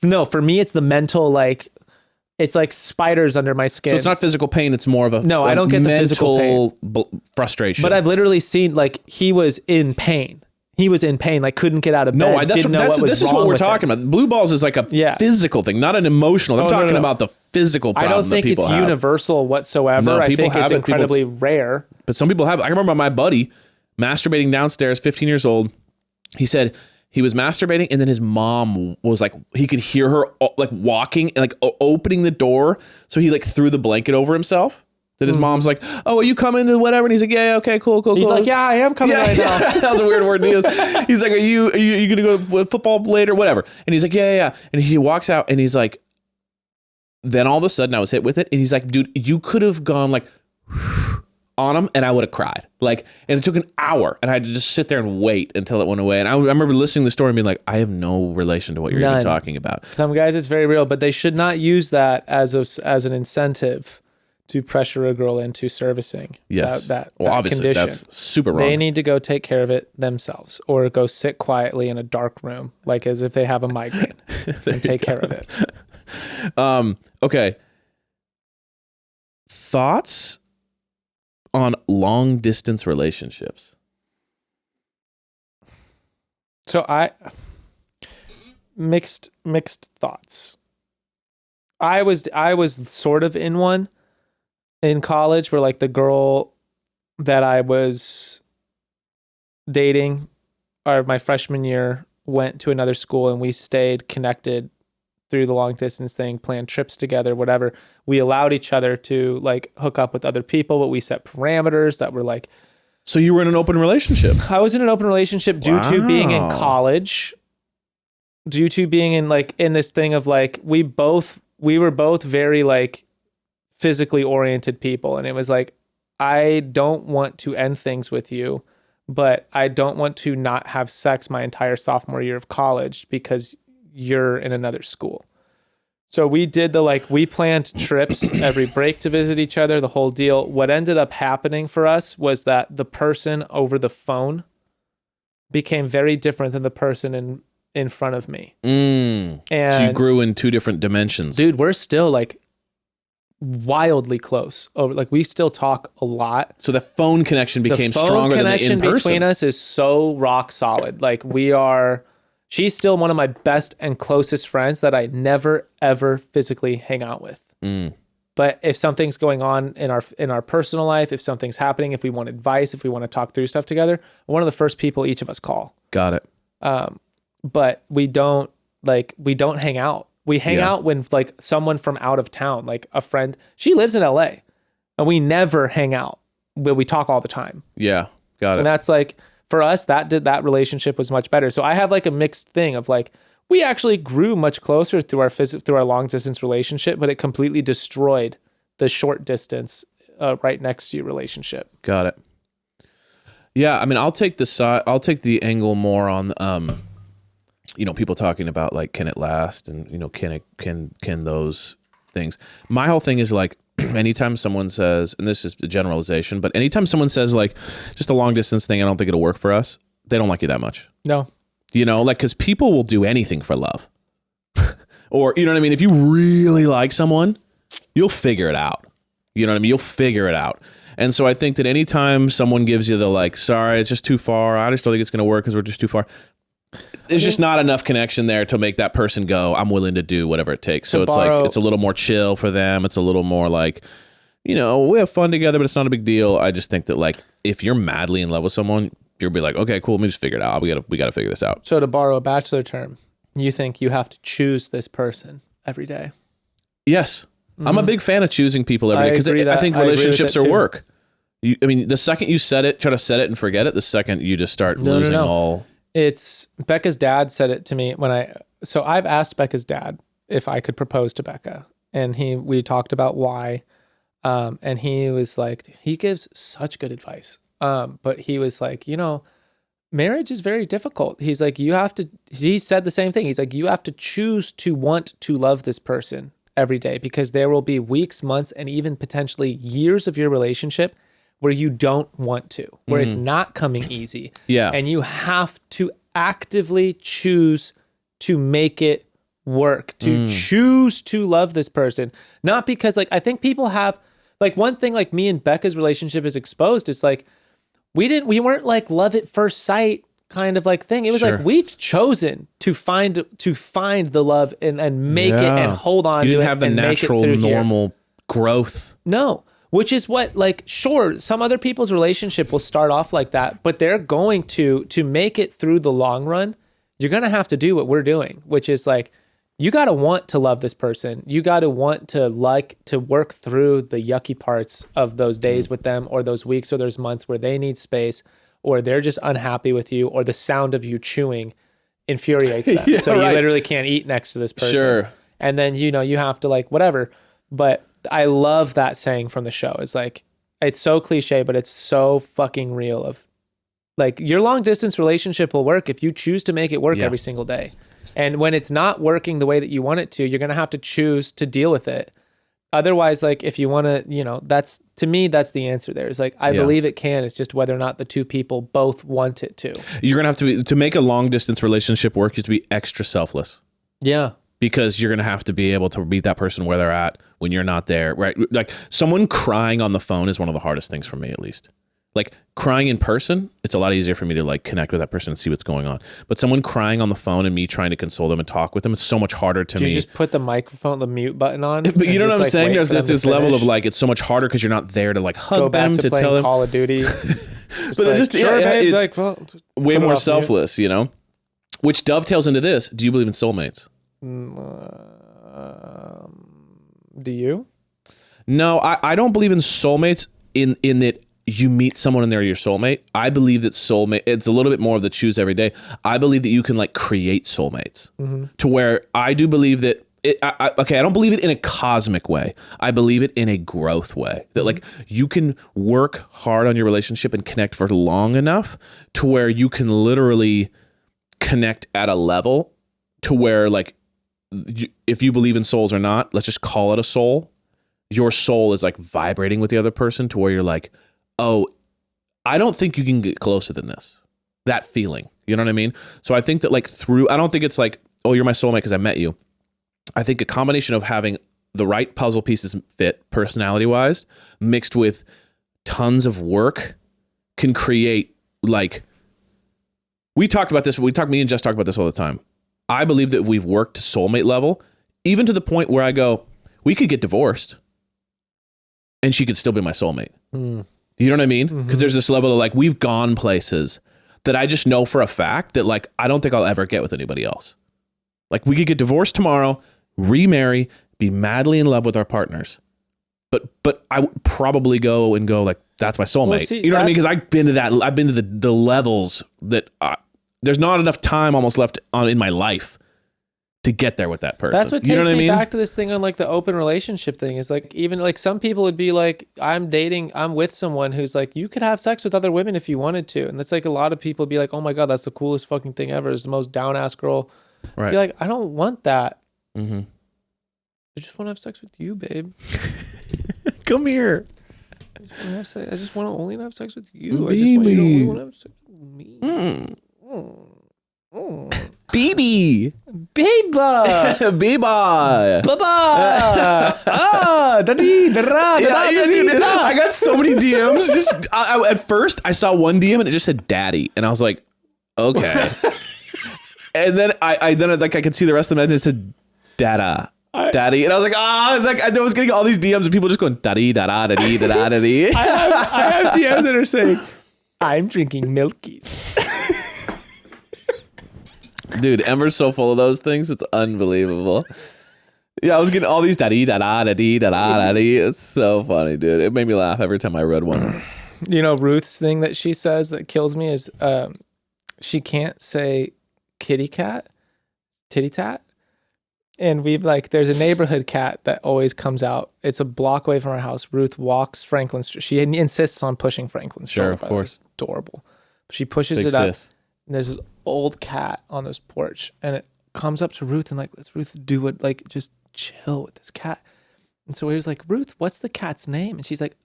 no, for me, it's the mental, like, it's like spiders under my skin. So it's not physical pain. It's more of a I don't get the physical pain. Frustration. But I've literally seen like he was in pain. He was in pain, like couldn't get out of bed. This is what we're talking about. Blue balls is like a physical thing, not an emotional. I'm talking about the physical problem. I don't think it's universal whatsoever. No, I think it's it. incredibly rare. But some people have it. I remember my buddy masturbating downstairs, 15 years old. He said he was masturbating and then his mom was like, he could hear her like walking and like opening the door. So he like threw the blanket over himself. That his mom's like, oh, are you coming to whatever? And he's like, yeah, okay, cool. He's like, yeah, I am coming right now. That was a weird word. He's like, are you going to go to football later? Whatever. And he's like, yeah. And he walks out and he's like, then all of a sudden I was hit with it. And he's like, dude, you could have gone like on him and I would have cried. Like, and it took an hour and I had to just sit there and wait until it went away. And I remember listening to the story and being like, I have no relation to what you're even talking about. Some guys, it's very real, but they should not use that as an incentive to pressure a girl into servicing that obviously condition. That's super wrong. They need to go take care of it themselves or go sit quietly in a dark room, like as if they have a migraine and take care of it. Okay. Thoughts on long distance relationships? So I mixed thoughts. I was sort of in one in college where like the girl that I was dating my freshman year went to another school and we stayed connected through the long distance thing, planned trips together, whatever. We allowed each other to like hook up with other people, but we set parameters that were like. So you were in an open relationship? I was in an open relationship due to being in college, due to being in this thing of like, we were both very like physically oriented people. And it was like, I don't want to end things with you, but I don't want to not have sex my entire sophomore year of college because you're in another school. So we did we planned trips every break to visit each other, the whole deal. What ended up happening for us was that the person over the phone became very different than the person in front of me. And so you grew in two different dimensions. Dude, we're still like wildly close. We still talk a lot. So the phone connection became stronger than the in-person. The phone connection between us is so rock solid. Like she's still one of my best and closest friends that I never ever physically hang out with. But if something's going on in our personal life, if something's happening, if we want advice, if we want to talk through stuff together, one of the first people each of us call. Got it. But we don't hang out. We hang out when like someone from out of town, like a friend, she lives in LA and we never hang out, but we talk all the time. Yeah. Got it. And that's like, for us, that relationship was much better. So I have like a mixed thing of like, we actually grew much closer through our long distance relationship, but it completely destroyed the short distance right next to you relationship. Got it. Yeah. I mean, I'll take the angle more on, people talking about like, can it last? And, can those things? My whole thing is like, anytime someone says, and this is a generalization, but anytime someone says like just a long distance thing, I don't think it'll work for us. They don't like you that much. No. Cause people will do anything for love or, you know what I mean? If you really like someone, you'll figure it out. You know what I mean? You'll figure it out. And so I think that anytime someone gives you the like, sorry, it's just too far. I just don't think it's going to work because we're just too far. There's just not enough connection there to make that person go, I'm willing to do whatever it takes. So it's it's a little more chill for them. It's a little more like, we have fun together, but it's not a big deal. I just think that like, if you're madly in love with someone, you'll be like, okay, cool. Let me just figure it out. We got to figure this out. So to borrow a bachelor term, you think you have to choose this person every day? Yes. Mm-hmm. I'm a big fan of choosing people every day because I think relationships are work. The second you try to set it and forget it, the second you just start losing all. It's Bekah's dad said it to me so I've asked Bekah's dad if I could propose to Bekah. And we talked about why. And he was like, he gives such good advice. But he was like, marriage is very difficult. He's like, he said the same thing. He's like, you have to choose to want to love this person every day, because there will be weeks, months, and even potentially years of your relationship where you don't want to, where it's not coming easy. Yeah. And you have to actively choose to make it work, to choose to love this person. Not because I think people have one thing me and Bekah's relationship is exposed. It's we weren't love at first sight kind of thing. It was we've chosen to find the love and make it and hold on to it. You didn't have the and natural, make it through normal growth. No, which is what sure, some other people's relationship will start off like that, but they're going to make it through the long run. You're going to have to do what we're doing, which is you got to want to love this person. You got to want to to work through the yucky parts of those days with them, or those weeks or those months where they need space, or they're just unhappy with you, or the sound of you chewing infuriates them. Yeah, so you right. literally can't eat next to this person. Sure. And then, you have to whatever. But I love that saying from the show. It's it's so cliche, but it's so fucking real of your long distance relationship will work if you choose to make it work every single day. And when it's not working the way that you want it to, you're going to have to choose to deal with it. Otherwise, if you want to, that's, to me, that's the answer there. It's I believe it can. It's just whether or not the two people both want it to. You're going to have to make a long distance relationship work, you have to be extra selfless. Yeah. Because you're going to have to be able to meet that person where they're at when you're not there, right? Someone crying on the phone is one of the hardest things for me, at least. Crying in person, it's a lot easier for me to connect with that person and see what's going on. But someone crying on the phone and me trying to console them and talk with them, it's so much harder to me. You just put the microphone, the mute button on. But you know what I'm saying? There's this level of finish. it's so much harder because you're not there to hug Go back them, to playing tell them. Call of Duty. But it's just sure, babe, it's way more selfless, Which dovetails into this. Do you believe in soulmates? Do you? No, I don't believe in soulmates in that you meet someone and they're your soulmate. I believe that soulmate, it's a little bit more of the choose every day. I believe that you can create soulmates to where I do believe that I don't believe it in a cosmic way. I believe it in a growth way that you can work hard on your relationship and connect for long enough to where you can literally connect at a level to where if you believe in souls or not, let's just call it a soul. Your soul is vibrating with the other person to where you're oh, I don't think you can get closer than this. That feeling, you know what I mean? So I think that I don't think it's oh, you're my soulmate because I met you. I think a combination of having the right puzzle pieces fit personality wise, mixed with tons of work, can create we talked about this. Me and Jess talk about this all the time. I believe that we've worked to soulmate level, even to the point where I go, we could get divorced and she could still be my soulmate. You know what I mean? Because there's this level of we've gone places that I just know for a fact that I don't think I'll ever get with anybody else. We could get divorced tomorrow, remarry, be madly in love with our partners. But I would probably go that's my soulmate. Well, see, you know what I mean? Because I've been to that. I've been to the levels that there's not enough time almost left in my life to get there with that person. That's what takes you know what me I mean? back to this thing on the open relationship thing is even some people would be I'm with someone who's you could have sex with other women if you wanted to. And that's a lot of people would be oh my God, that's the coolest fucking thing ever. It's the most down ass girl. Right. Be I don't want that. Mm-hmm. I just want to have sex with you, babe. Come here. I just want to only have sex with you. I just want you to only want to have sex with me. BB. Biba. Biba. Baba. I got so many DMs. Just at first, I saw one DM and it just said "daddy," and I was like, "Okay." And then I could see the rest of them and it said "dada." Daddy, and I was like, I was getting all these DMs of people just going daddy, dada, daddy, dada, daddy. I have DMs that are saying, "I'm drinking Milkies." Dude, Ember's so full of those things, it's unbelievable. Yeah, I was getting all these daddy, dada, daddy, dada, daddy. It's so funny, dude. It made me laugh every time I read one. Ruth's thing that she says that kills me is she can't say kitty cat, titty tat. And we've like, there's a neighborhood cat that always comes out. It's a block away from our house. Ruth walks Franklin Street. She insists on pushing Franklin Street. Sure, of course. It's adorable. She pushes Big it up. sis. And there's this old cat on this porch. And it comes up to Ruth and like, let's Ruth do what, like, just chill with this cat. And so he was like, Ruth, what's the cat's name? And she's like,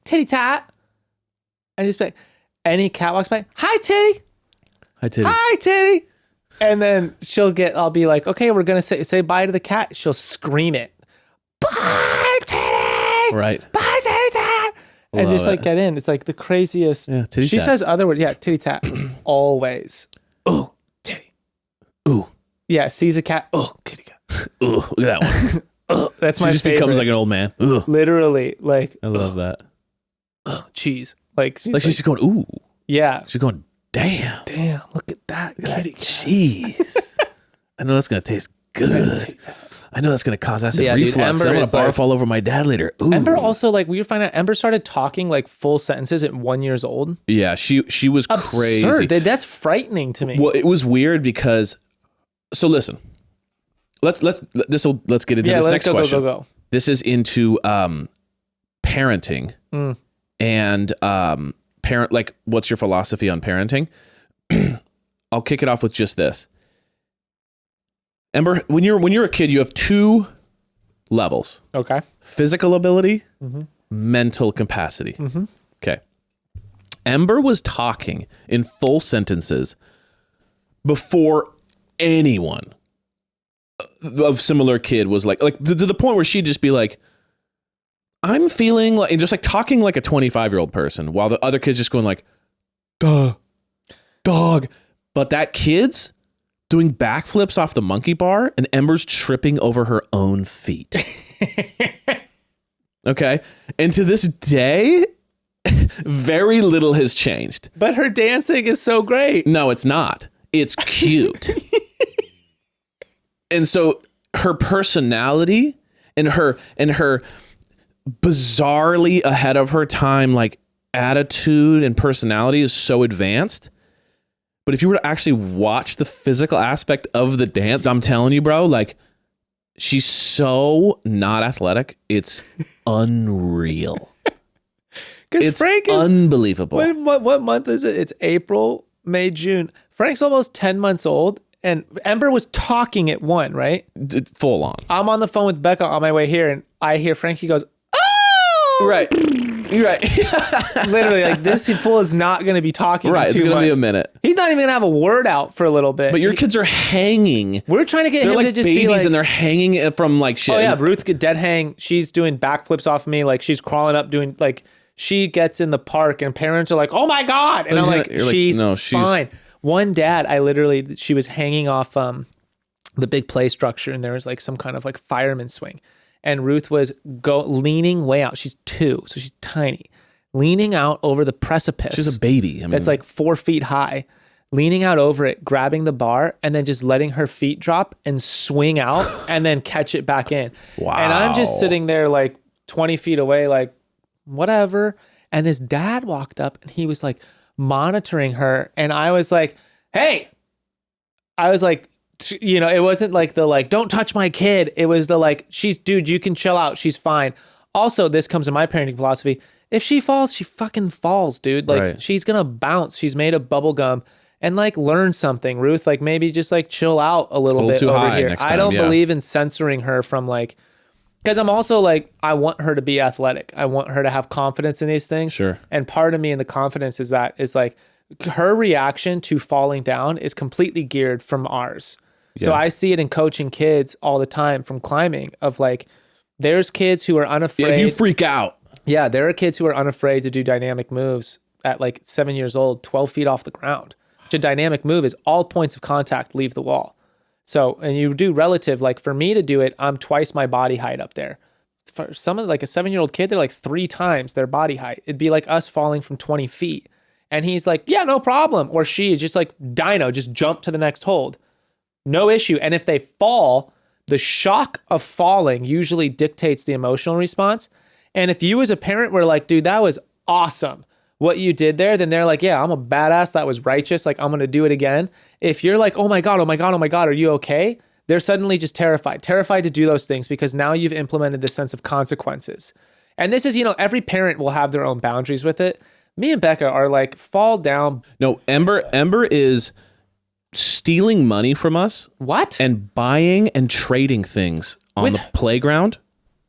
Titty Tat. And he's like, any cat walks by, hi, Titty. Hi, Titty. Hi, Titty. And then I'll be like, okay, we're going to say bye to the cat. She'll scream it. Bye, Titty. Right. Bye, Titty Tat. And Love just like it. get in. It's like the craziest. Yeah, Titty She Tat. says other words. Yeah, Titty Tat. Always. Oh, Titty. Ooh. Yeah, sees a cat. Oh, kitty cat. Ooh, look at that one. Oh, that's my She just favorite. becomes like an old man. Ooh. Literally, like, I love that. cheese. Like Like she's just going, ooh. yeah. She's going, damn. Damn, look at that kitty cat. Jeez. I know that's going to taste good. I know that's going to cause acid Yeah, dude, reflux. Ember I'm going is to barf like- all over my dad later. Ooh. Ember also, like, we find out Ember started talking like full sentences at 1 year old. Yeah, she was crazy. Absurd. That's frightening to me. Well, it was weird because, so listen, let's get into this next question. Go. This is into parenting and parent. Like, what's your philosophy on parenting? I'll kick it off with just this. Ember, when you're a kid, you have two levels: Okay. physical ability, mental capacity. Okay. Ember was talking in full sentences before anyone of similar kid was like to the point where she'd just be like, I'm feeling like, and just like talking like a 25-year-old person, while the other kid's just going like, duh, dog. But that kid's doing backflips off the monkey bar and Ember's tripping over her own feet. Okay. And to this day, very little has changed. But her dancing is so great. No, it's not. It's cute. And so her personality and her bizarrely ahead of her time, like attitude and personality is so advanced. But if you were to actually watch the physical aspect of the dance, I'm telling you, bro, like she's so not athletic. It's unreal. Because It's Frank is unbelievable. what month is it? It's April, May, June. Frank's almost 10 months old. And Ember was talking at 1, right? Full on. I'm on the phone with Bekah on my way here, and I hear Frankie goes, oh! Right. You're right. Literally, like, this fool is not going to be talking Right. in It's 2 going to be a months. minute. He's not even going to have a word out for a little bit. But your kids are hanging. We're trying to get They're him like to just babies be like, and they're hanging from like shit. oh yeah, Ruth could dead hang. She's doing backflips off me. Like, she's crawling up doing, like, she gets in the park and parents are like, oh my God. And I'm like, You're like, she's no, she's fine. One dad, she was hanging off the big play structure and there was like some kind of like fireman swing. And Ruth was leaning way out. She's 2, so she's tiny. Leaning out over the precipice. She's a baby. I mean, That's like 4 feet high. Leaning out over it, grabbing the bar, and then just letting her feet drop and swing out and then catch it back in. Wow. And I'm just sitting there like 20 feet away, like, whatever. And this dad walked up and he was like monitoring her. And I was like, hey, I was like, you know, it wasn't like the like, don't touch my kid. It was the like, dude, you can chill out. She's fine. Also, this comes to my parenting philosophy. If she falls, she fucking falls, dude. Like, Right. she's going to bounce. She's made of bubble gum. And like, learn something, Ruth. Like, maybe just like chill out a little bit too over high here. next I time, don't yeah. believe in censoring her from like, because I'm also like, I want her to be athletic. I want her to have confidence in these things. Sure. And part of me in the confidence is like, her reaction to falling down is completely geared from ours. So Yeah. I see it in coaching kids all the time from climbing of like, there's kids who are unafraid. yeah, if you freak out. Yeah, there are kids who are unafraid to do dynamic moves at like 7 years old, 12 feet off the ground. Which a dynamic move is all points of contact leave the wall. So, and you do relative, like for me to do it, I'm twice my body height up there. For someone like a 7-year-old kid, they're like 3 times their body height. It'd be like us falling from 20 feet. And he's like, yeah, no problem. Or she is just like dino, just jump to the next hold. No issue. And if they fall, the shock of falling usually dictates the emotional response. And if you as a parent were like, dude, that was awesome what you did there, then they're like, yeah, I'm a badass. That was righteous. Like, I'm going to do it again. If you're like, oh my God, are you okay? they're suddenly just terrified to do those things because now you've implemented this sense of consequences. And this is, every parent will have their own boundaries with it. Me and Bekah are like, fall down. No, Ember is stealing money from us. What? And buying and trading things on the playground.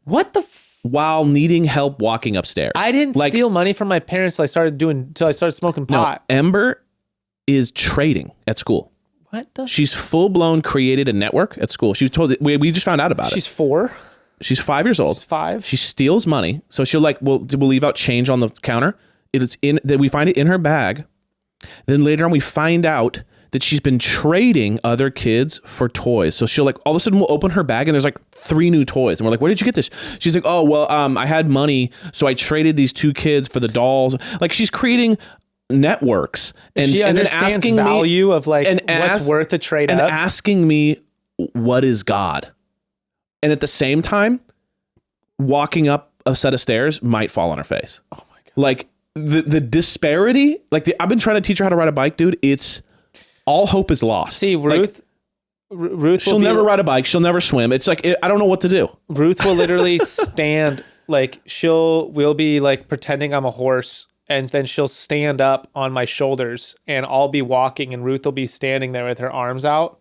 What the while needing help walking upstairs. I didn't steal money from my parents until I started smoking pot. No, Ember is trading at school. What the? She's full blown created a network at school. She was told that we just found out about it. She's 4. She's 5 years old. She's 5. She steals money. So she'll we'll leave out change on the counter. We find it in her bag. Then later on we find out that she's been trading other kids for toys. So she'll all of a sudden we'll open her bag and there's 3 new toys. And we're like, where did you get this? She's like, oh, well, I had money. So I traded these 2 kids for the dolls. She's creating networks and she and then understands asking value me, of what's worth a trade and up. asking me what is God. And at the same time, walking up a set of stairs might fall on her face. Oh my God. The disparity, I've been trying to teach her how to ride a bike, dude. It's all hope is lost. See, Ruth she'll never ride a bike. She'll never swim. It's I don't know what to do. Ruth will literally stand, we'll be pretending I'm a horse, and then she'll stand up on my shoulders and I'll be walking and Ruth will be standing there with her arms out,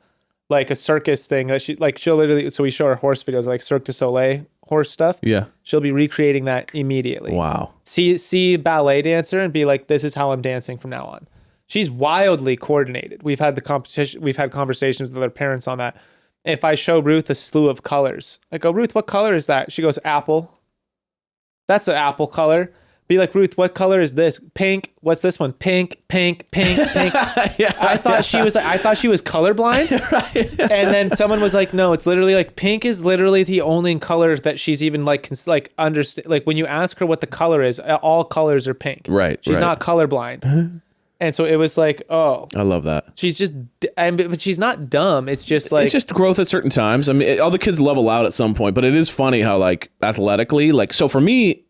like a circus thing that she'll literally, so we show her horse videos, Cirque du Soleil horse stuff. Yeah. She'll be recreating that immediately. Wow. See ballet dancer and be like, this is how I'm dancing from now on. She's wildly coordinated. We've had conversations with other parents on that. If I show Ruth a slew of colors, I go, Ruth, what color is that? She goes, apple. That's the apple color. Be like, Ruth, what color is this? Pink. What's this one? Pink, pink, pink, pink. I thought she was colorblind. Right. And then someone was like, no, it's literally pink is literally the only color that she's even understand. When you ask her what the color is, all colors are pink. Right. She's not colorblind. And so it was oh, I love that. She's just, but she's not dumb. It's just it's just growth at certain times. I mean, all the kids level out at some point, but it is funny how athletically, so for me,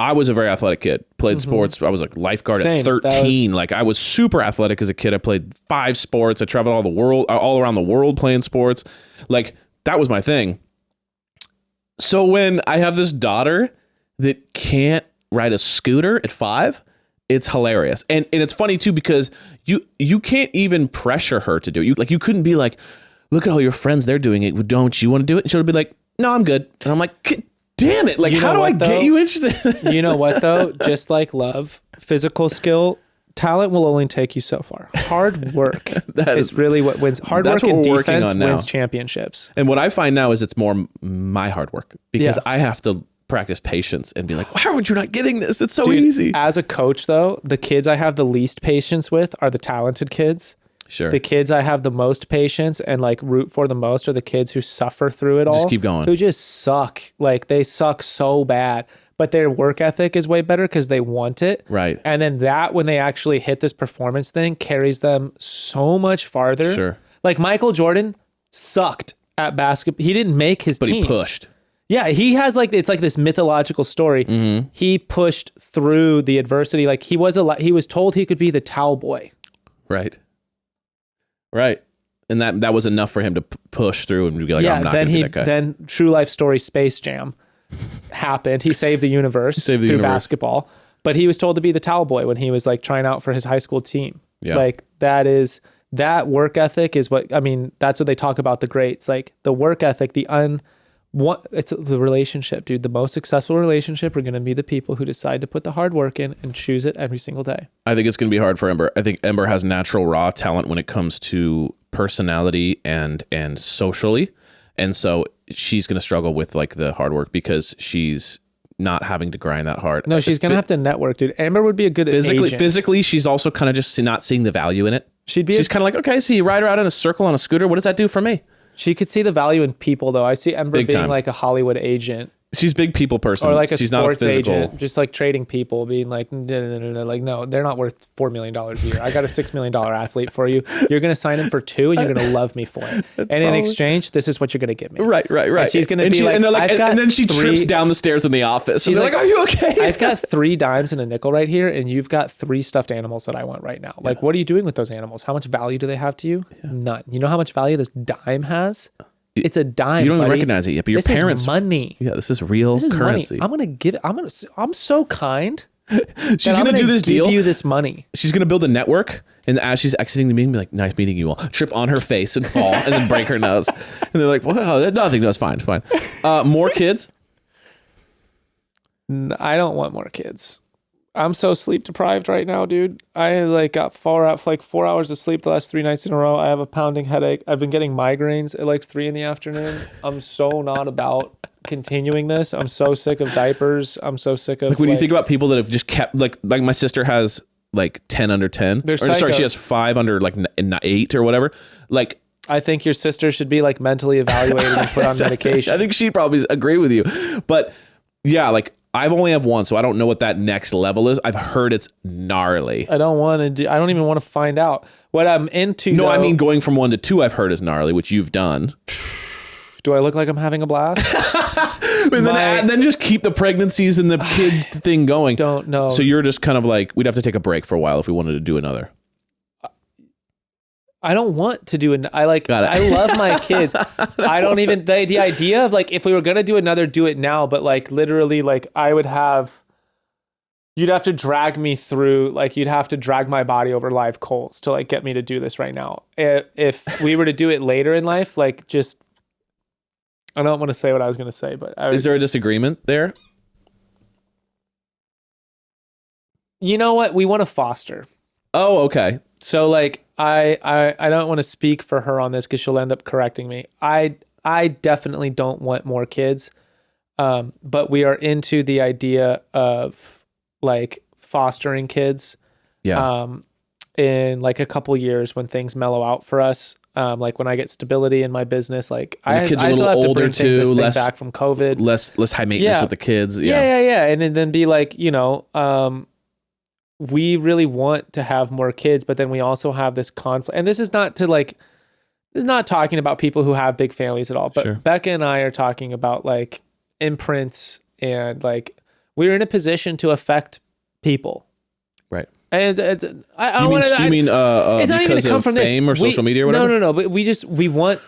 I was a very athletic kid, played sports. I was a lifeguard at 13. I was super athletic as a kid. I played 5 sports. I traveled all around the world playing sports. That was my thing. So when I have this daughter that can't ride a scooter at 5, it's hilarious. And it's funny too, because you can't even pressure her to do it. You couldn't be like, look at all your friends, they're doing it. Don't you want to do it? And she'll be like, no, I'm good. And I'm like, damn it. How do I get you interested? You know what though? Just like love, physical skill, talent will only take you so far. Hard work is really what wins. Hard work and defense wins championships. And what I find now is it's more my hard work, because I have to practice patience and be like, why aren't you not getting this? It's so easy. As a coach though, the kids I have the least patience with are the talented kids. Sure. The kids I have the most patience and root for the most are the kids who suffer through it all. Just keep going. Who just suck. They suck so bad. But their work ethic is way better because they want it. Right. And then when they actually hit this performance thing, carries them so much farther. Sure. Michael Jordan sucked at basketball. He didn't make his teams. But he pushed. Yeah, he has it's this mythological story. Mm-hmm. He pushed through the adversity. He was told he could be the towel boy. Right. Right. And that was enough for him to push through and be like, I'm not going to be that guy. Then True Life Story Space Jam happened. He saved the universe through basketball. But he was told to be the towel boy when he was trying out for his high school team. Yeah. That work ethic is that's what they talk about the greats. The work ethic, it's the relationship, dude. The most successful relationship are going to be the people who decide to put the hard work in and choose it every single day. I think it's going to be hard for Ember. I think Ember has natural raw talent when it comes to personality and socially. And so she's going to struggle with the hard work because she's not having to grind that hard. No, she's going to have to network, dude. Ember would be a good agent. Physically, she's also kind of just not seeing the value in it. She's kind of okay, so you ride her out in a circle on a scooter. What does that do for me? She could see the value in people, though. I see Ember being a Hollywood agent. She's a big people person. Or she's sports not a physical agent, just trading people, being no, they're not worth $4 million a year. I got a $6 million athlete for you. You're going to sign him for 2 and you're going to love me for it. And in exchange, this is what you're going to give me. Right. And she's going to be and then she trips down the stairs in the office. She's like, are you okay? I've got 3 dimes and a nickel right here, and you've got 3 stuffed animals that I want right now. What are you doing with those animals? How much value do they have to you? Yeah. None. You know how much value this dime has? It's a dime. You don't even buddy. recognize it yet, but your this parents. is money. Yeah, this is real This is currency. money. I'm so kind. She's going to do this deal. Give you this money. She's going to build a network, and as she's exiting the meeting, be like, "Nice meeting you all." Trip on her face and fall, and then break her nose. And they're like, "Well, nothing. That's fine. Fine." More kids? I don't want more kids. I'm so sleep deprived right now, dude. I like got 4 hours of sleep the last 3 nights in a row. I have a pounding headache. I've been getting migraines at like 3 p.m. I'm so not about continuing this. I'm so sick of diapers. I'm so sick of Like when you think about people that have just kept like my sister has like 10 under 10. They're Sorry, she psychos. has 5 under like 8 or whatever. Like I think your sister should be like mentally evaluated and put on medication. I think she'd probably agree with you. But yeah, like I've only have one, so I don't know what that next level is. I've heard it's gnarly. I don't even want to find out what I'm into. No, though, I mean going from 1 to 2 I've heard is gnarly, which you've done. do I look like I'm having a blast? And then just keep the pregnancies and the kids thing going. Don't know. So you're just kind of like, we'd have to take a break for a while if we wanted to do another. I don't want to do it. I Got it. love my kids. I don't even the idea of like if we were gonna do another, do it now. But like literally, like you'd have to drag me through. Like you'd have to drag my body over live coals to like get me to do this right now. If we were to do it later in life, like just I don't want to say what I was gonna say, but Is there a disagreement there? You know what? We want to foster. Oh, okay. So like I don't want to speak for her on this because she'll end up correcting me. I definitely don't want more kids, but we are into the idea of like fostering kids. Yeah. In like a couple years when things mellow out for us, like when I get stability in my business, like I kids are a still little have to older bring too, this thing less- back from COVID. less high maintenance Yeah. with the kids. Yeah. And then be like, we really want to have more kids, but then we also have this conflict. And this is not talking about people who have big families at all, but Sure. Bekah and I are talking about like imprints and like we're in a position to affect people. Right. And I You don't mean, want to. you mean It's not even because to come of from this. fame or social media or whatever? No. But we want.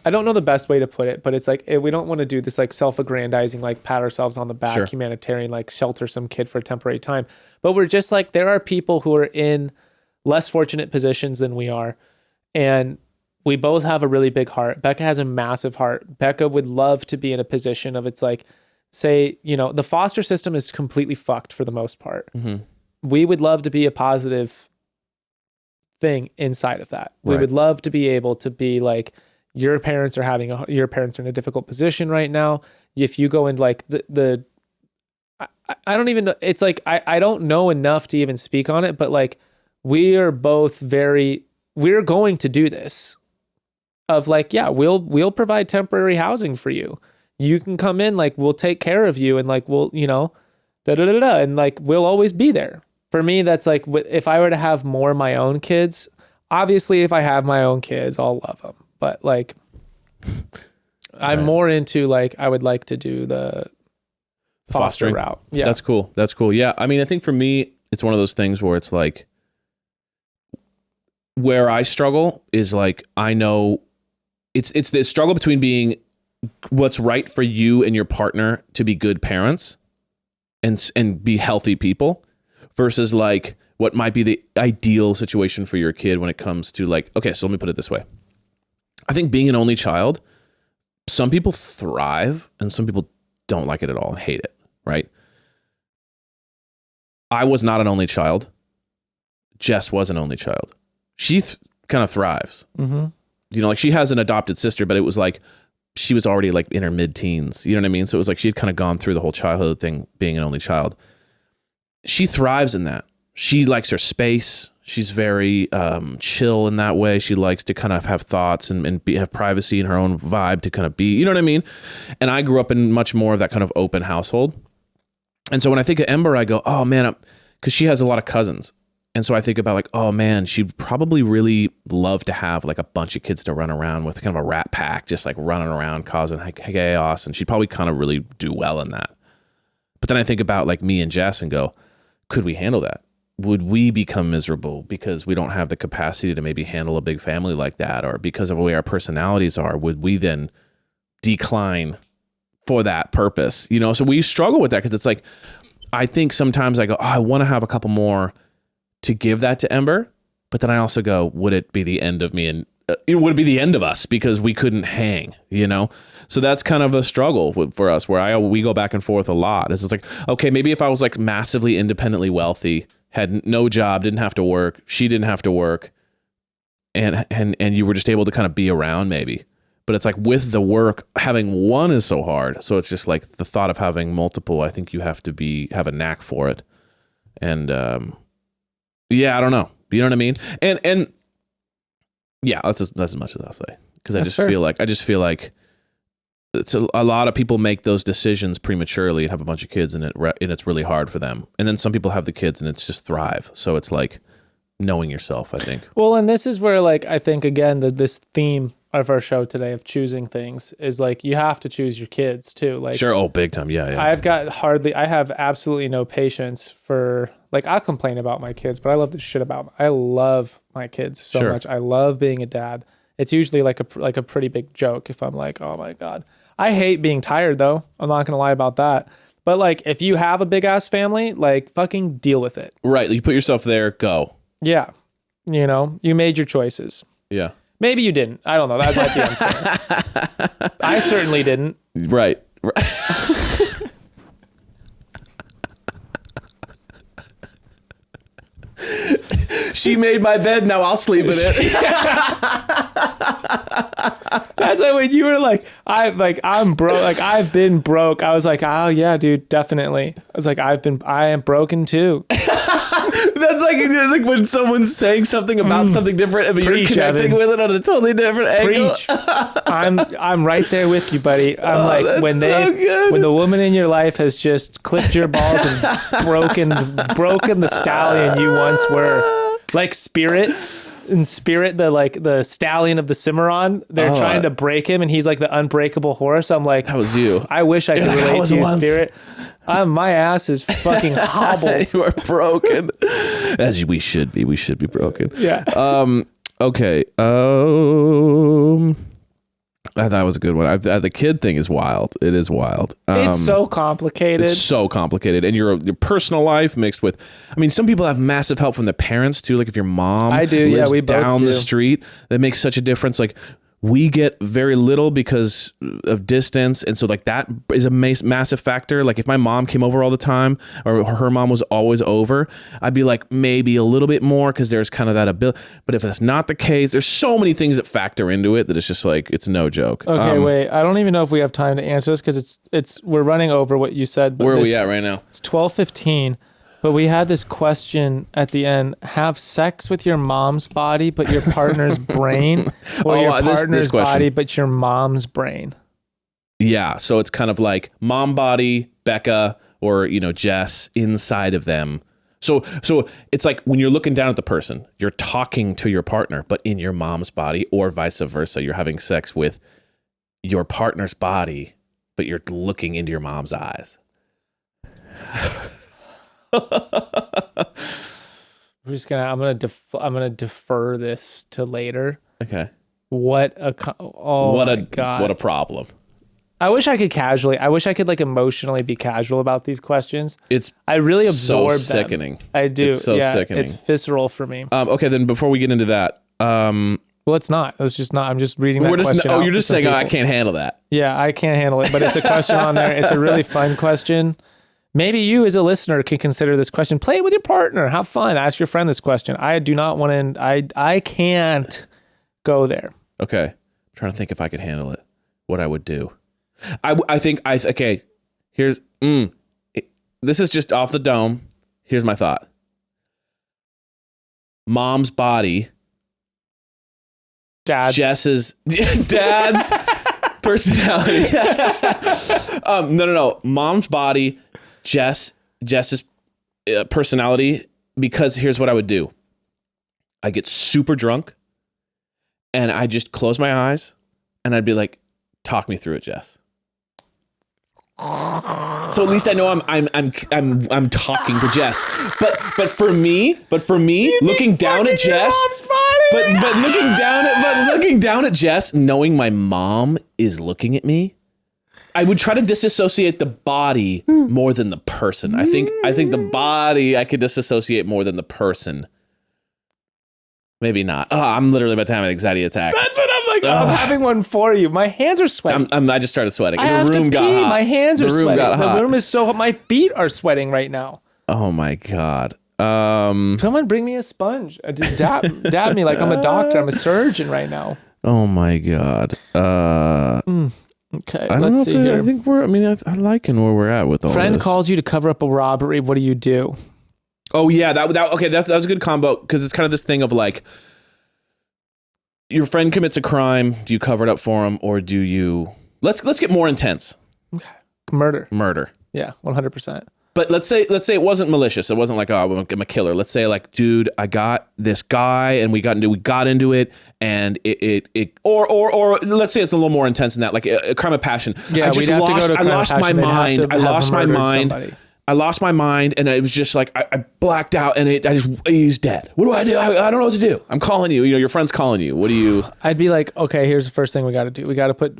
I don't know the best way to put it, but it's like we don't want to do this like self-aggrandizing, like pat ourselves on the back, Sure. humanitarian, like shelter some kid for a temporary time. But we're just like there are people who are in less fortunate positions than we are, and we both have a really big heart. Bekah has a massive heart. Bekah would love to be in a position of it's like, say, the foster system is completely fucked for the most part. Mm-hmm. We would love to be a positive thing inside of that. We Right. would love to be able to be like, your parents are in a difficult position right now. If you go in like I don't even know. It's like, I don't know enough to even speak on it, but like we are both we're going to do this of like, yeah, we'll provide temporary housing for you. You can come in, like we'll take care of you and like, we'll, and like, we'll always be there. For me, that's like, if I were to have more of my own kids, obviously if I have my own kids, I'll love them. But like, I'm more into like, I would like to do the foster Fostering route. Yeah. That's cool. Yeah. I mean, I think for me, it's one of those things where it's like, where I struggle is like, I know it's the struggle between being what's right for you and your partner to be good parents and be healthy people versus like what might be the ideal situation for your kid when it comes to like, okay, so let me put it this way. I think being an only child, some people thrive and some people don't like it at all and hate it, right? I was not an only child. Jess was an only child. She kind of thrives. Mm-hmm. Like she has an adopted sister, but it was like she was already like in her mid-teens. You know what I mean? So it was like she had kind of gone through the whole childhood thing being an only child. She thrives in that. She likes her space. She's very chill in that way. She likes to kind of have thoughts and have privacy in her own vibe to kind of be, you know what I mean? And I grew up in much more of that kind of open household. And so when I think of Ember, I go, oh man, because she has a lot of cousins. And so I think about like, oh man, she'd probably really love to have like a bunch of kids to run around with, kind of a rat pack, just like running around causing chaos. And she'd probably kind of really do well in that. But then I think about like me and Jess and go, could we handle that? would we become miserable because we don't have the capacity to maybe handle a big family like that, or because of the way our personalities are, would we then decline for that purpose? You know, so we struggle with that because it's like, I think sometimes I go, oh, I want to have a couple more to give that to Ember, but then I also go, would it be the end of me, and it would be the end of us because we couldn't hang, you know? So that's kind of a struggle for us where we go back and forth a lot. It's just like, okay, maybe if I was like massively independently wealthy, had no job, didn't have to work, she didn't have to work, and you were just able to kind of be around maybe. But it's like with the work, having one is so hard. So it's just like the thought of having multiple, I think you have to have a knack for it. And yeah, I don't know. You know what I mean? And yeah, that's as much as I'll say. Because I just feel like it's a lot of people make those decisions prematurely and have a bunch of kids, and it's really hard for them. And then some people have the kids and it's just thrive. So it's like knowing yourself, I think. Well, and this is where, like, I think again that this theme of our show today of choosing things is like, you have to choose your kids too. Like, sure. Oh, big time. Yeah. I have absolutely no patience for, like, I'll complain about my kids, but I love the shit about I love my kids so much. I love being a dad. It's usually like a pretty big joke if I'm like, oh my God. I hate being tired though. I'm not going to lie about that. But like, if you have a big ass family, like, fucking deal with it. Right. You put yourself there, go. Yeah. You know, you made your choices. Yeah. Maybe you didn't. I don't know. That might be unfair. I certainly didn't. Right. She made my bed. Now I'll sleep in it. That's why when you were like, I'm broke. Like, I've been broke. I was like, oh yeah, dude, definitely. I was like, I am broken too. That's like when someone's saying something about something different, but you're connecting with it on a totally different angle. Preach. I'm right there with you, buddy. I'm like, when the woman in your life has just clipped your balls and broken the stallion you once were. Like Spirit, the stallion of the Cimarron, they're trying to break him, and he's like the unbreakable horse. I'm like, that was you. I wish I could relate to you, Spirit. My ass is fucking hobbled. You are broken. As we should be. We should be broken. Yeah. Okay. That was a good one. The kid thing is wild. It is wild. It's so complicated. It's so complicated. And your personal life mixed with, I mean, some people have massive help from their parents too. Like if your mom lives we both down do. the street, that makes such a difference. Like we get very little because of distance. And so like that is a massive factor. Like if my mom came over all the time, or her mom was always over, I'd be like maybe a little bit more because there's kind of that ability. But if that's not the case, there's so many things that factor into it that it's just like, it's no joke. Okay, wait. I don't even know if we have time to answer this because we're running over what you said. But where are we at right now? It's 12:15. But we had this question at the end: have sex with your mom's body, but your partner's brain, or your partner's body, but your mom's brain? Yeah. So it's kind of like mom body, Bekah, or, Jess inside of them. So it's like when you're looking down at the person, you're talking to your partner, but in your mom's body, or vice versa. You're having sex with your partner's body, but you're looking into your mom's eyes. I'm gonna defer this to later. Okay. What a problem. I wish I could like emotionally be casual about these questions. I really absorb them. So sickening. I do. It's so sickening. It's visceral for me. Okay, then before we get into that, well, it's not. It's just not. I'm just reading that question. You're just saying, I can't handle that. Yeah, I can't handle it. But it's a question on there. It's a really fun question. Maybe you as a listener can consider this question. Play it with your partner. Have fun. Ask your friend this question. I do not want to. I can't go there. Okay. I'm trying to think if I could handle it. What I would do. Okay. Here's. This is just off the dome. Here's my thought. Mom's body. Jess's dad's personality. No. Mom's body. Jess's personality, because here's what I would do. I get super drunk and I just close my eyes and I'd be like, talk me through it, Jess. So at least I know I'm talking to Jess. But for me, looking down at Jess, but looking down at Jess, knowing my mom is looking at me, I would try to disassociate the body more than the person. I think the body I could disassociate more than the person. Maybe not. Oh, I'm literally about to have an anxiety attack. That's what I'm like. I'm having one for you. My hands are sweating. I just started sweating. I have to pee. My hands are sweating. The room is so hot. My feet are sweating right now. Oh my God. Someone bring me a sponge. Just dab me like I'm a doctor. I'm a surgeon right now. Oh my God. Okay, let's see here. I think I'm liking where we're at with all Friend this. calls you to cover up a robbery. What do you do? Oh yeah, that was a good combo because it's kind of this thing of like, your friend commits a crime. Do you cover it up for him, or do you? Let's get more intense. Okay, murder. Yeah, 100%. But let's say it wasn't malicious. It wasn't like, oh, I'm a killer. Let's say like, dude, I got this guy and we got into it, and or let's say it's a little more intense than that, like a crime of passion. Yeah, I lost my mind. I lost my mind, and it was just like I blacked out, and he's dead. What do I do? I don't know what to do. I'm calling you. Your friend's calling you. What do you? I'd be like, okay, here's the first thing we got to do. We got to put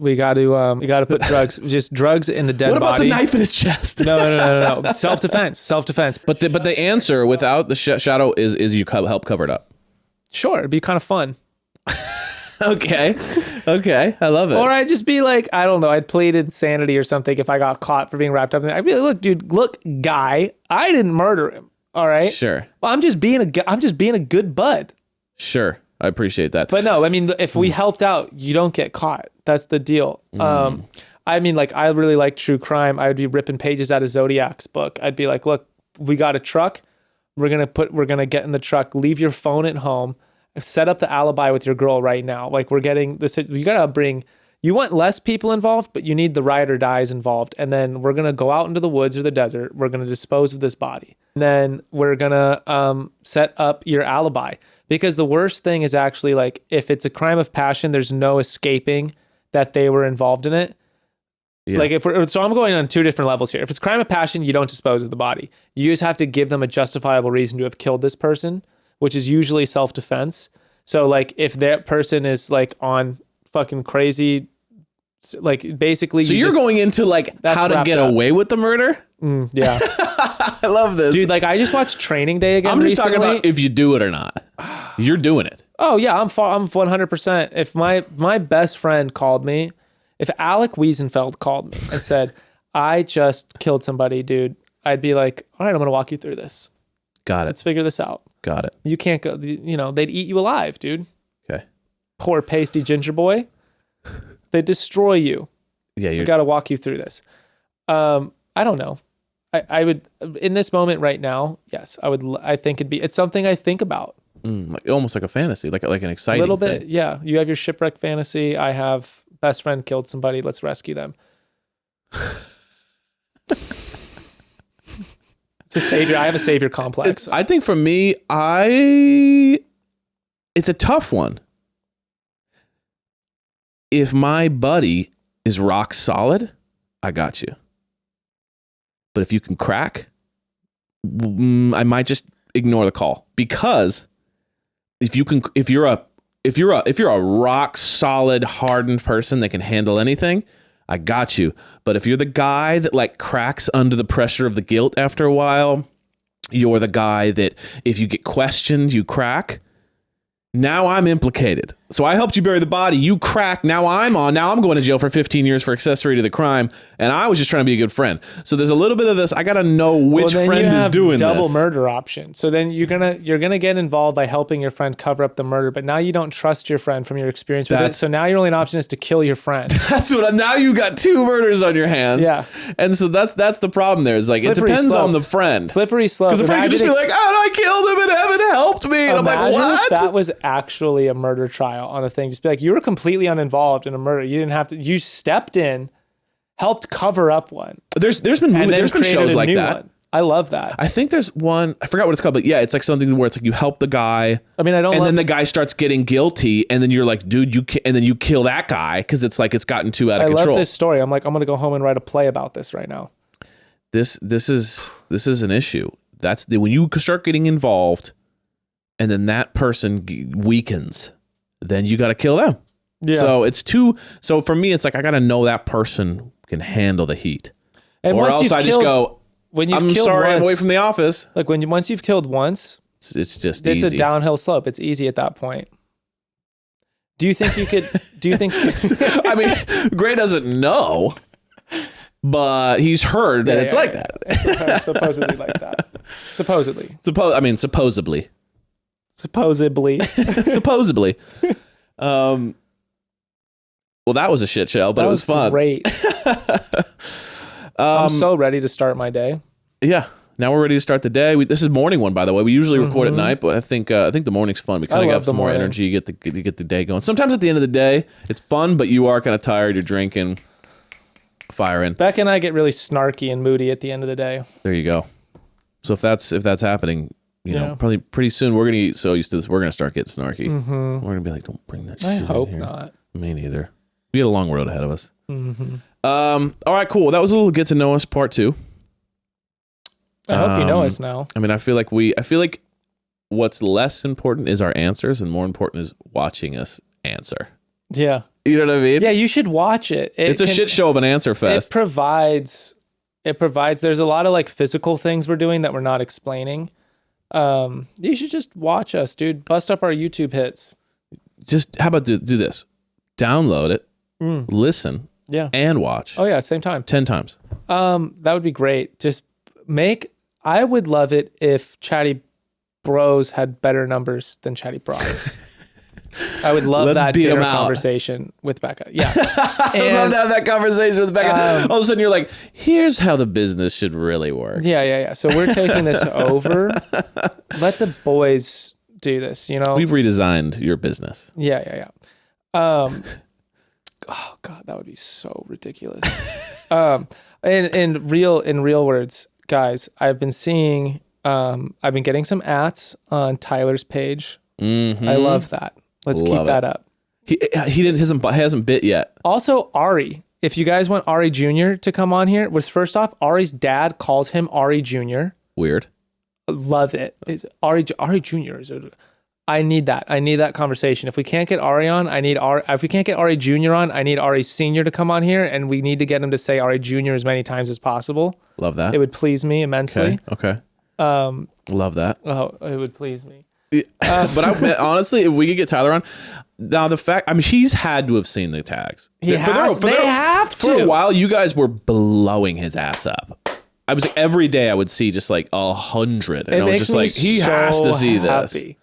drugs, just drugs in the dead body. What about the knife in his chest? No. Self-defense. But the answer without the shadow is you help cover it up. Sure, it'd be kind of fun. Okay, I love it. Or I'd just be like, I don't know, I'd plead insanity or something if I got caught for being wrapped up in it. I'd be like, look, guy, I didn't murder him. All right. Sure. Well, I'm just being a good bud. Sure, I appreciate that. But no, I mean, if we helped out, you don't get caught. That's the deal. I mean, like, I really like true crime. I would be ripping pages out of Zodiac's book. I'd be like, look, we got a truck. We're gonna get in the truck. Leave your phone at home. Set up the alibi with your girl right now. Like, we're getting this. You want less people involved, but you need the ride or dies involved. And then we're going to go out into the woods or the desert. We're going to dispose of this body. And then we're going to set up your alibi. Because the worst thing is actually, like, if it's a crime of passion, there's no escaping that they were involved in it. Yeah. Like, so I'm going on two different levels here. If it's crime of passion, you don't dispose of the body. You just have to give them a justifiable reason to have killed this person, which is usually self-defense. So like, if that person is like on fucking crazy, like basically, so you're going into like how to get away with the murder. Yeah. I love this, dude. Like, I just watched Training Day again. I'm just recently. talking about if you do it or not. You're doing it. Oh yeah, I'm 100%. If my best friend called me, if Alec Wiesenfeld called me and said, I just killed somebody, dude, I'd be like, all right, I'm gonna walk you through this. Got it. Let's figure this out. Got it. You can't go, they'd eat you alive, dude. Okay. Poor pasty ginger boy. They destroy you. Yeah. I got to walk you through this. I don't know. I would, in this moment right now, yes, I would, I think it's something I think about. Like, almost like a fantasy, like an exciting little bit. thing. Yeah. You have your shipwreck fantasy. I have best friend killed somebody. Let's rescue them. It's a savior. I have a savior complex. I think for me, it's a tough one. If my buddy is rock solid, I got you. But if you can crack, I might just ignore the call, because if you're a rock solid, hardened person that can handle anything, I got you. But if you're the guy that like cracks under the pressure of the guilt after a while, you're the guy that if you get questioned, you crack. Now I'm implicated. So I helped you bury the body. You crack. Now I'm going to jail for 15 years for accessory to the crime. And I was just trying to be a good friend. So there's a little bit of this. I got to know which friend is doing double this. Murder option. So then you're gonna get involved by helping your friend cover up the murder. But now you don't trust your friend from your experience with it. So now your only option is to kill your friend. Now you got two murders on your hands. Yeah. And so that's the problem there. Is like, Slippery it depends slope. on the friend. Slippery slope. Because the friend could just be like, oh, I killed him and Evan helped me. And I'm like, what? If that was actually a murder trial on a thing. Just be like, you were completely uninvolved in a murder. You didn't have to. You stepped in, helped cover up one. There's been shows like that. One. I love that. I think there's one. I forgot what it's called, but yeah, it's like something where it's like you help the guy. I mean, and then the guy starts getting guilty, and then you're like, dude, and then you kill that guy because it's like it's gotten too out of control. I love this story. I'm like, I'm gonna go home and write a play about this right now. this is an issue. That's when you start getting involved, and then that person weakens, then you got to kill them. Yeah. So it's too. So for me, it's like I got to know that person can handle the heat, And or once else you've I just killed- go. When you've I'm killed sorry, once, I'm away from the office. Like once you've killed once, It's just it's easy. a downhill slope. It's easy at that point. Do you think you could? Do you think? I mean, Gray doesn't know, but he's heard that it's like that. It's supposedly like that. Supposedly. Supposedly. Supposedly. Supposedly. Well, that was a shit show, but That it was fun. Great. I'm so ready to start my day. Yeah. Now we're ready to start the day. This is morning one, by the way. We usually record at night, but I think the morning's fun. We kind of love have some the more morning. energy. You get the day going. Sometimes at the end of the day, it's fun, but you are kind of tired. You're drinking, firing. Bekah and I get really snarky and moody at the end of the day. There you go. So if that's happening, you know, Yeah. probably pretty soon we're gonna get so used to this. We're gonna start getting snarky. We're gonna be like, don't bring that shit I in hope here. not. Me neither. We got a long road ahead of us. All right, cool. That was a little get to know us part 2. I hope you know us now. I mean, I feel like what's less important is our answers, and more important is watching us answer. Yeah. You know what I mean? Yeah, you should watch it. It's a shit show of an answer It fest. provides. There's a lot of like physical things we're doing that we're not explaining. You should just watch us, dude. Bust up our YouTube hits. Just how about do this? Download it, listen, Yeah. and watch Oh yeah, same time. 10 times. That would be great. Just I would love it if Chatty Bros had better numbers than Chatty Broads. I would love Let's that beat 'em dinner out. conversation with Bekah. Yeah. I'd love to have that conversation with Bekah. All of a sudden, you're like, "Here's how the business should really work." Yeah. So we're taking this over. Let the boys do this, you know? We've redesigned your business. Yeah. Oh God, that would be so ridiculous. In real words, guys, I've been getting some ads on Tyler's page. I love that. Let's keep Love that it. up. He hasn't bit yet. Also, Ari, if you guys want Ari Jr. to come on here, first off, Ari's dad calls him Ari Jr. Weird. Love it. It's Ari Jr. I need that. I need that conversation. If we can't get Ari on, if we can't get Ari Jr. on, I need Ari Sr. to come on here, and we need to get him to say Ari Jr. as many times as possible. Love that. It would please me immensely. Okay. Love that. Oh, it would please me. But honestly, if we could get Tyler on, now the fact, I mean, he's had to have seen the tags. They have For a to. while, you guys were blowing his ass up. I was like, every day I would see just like 100. And I was makes just me like, he so has to see this. happy.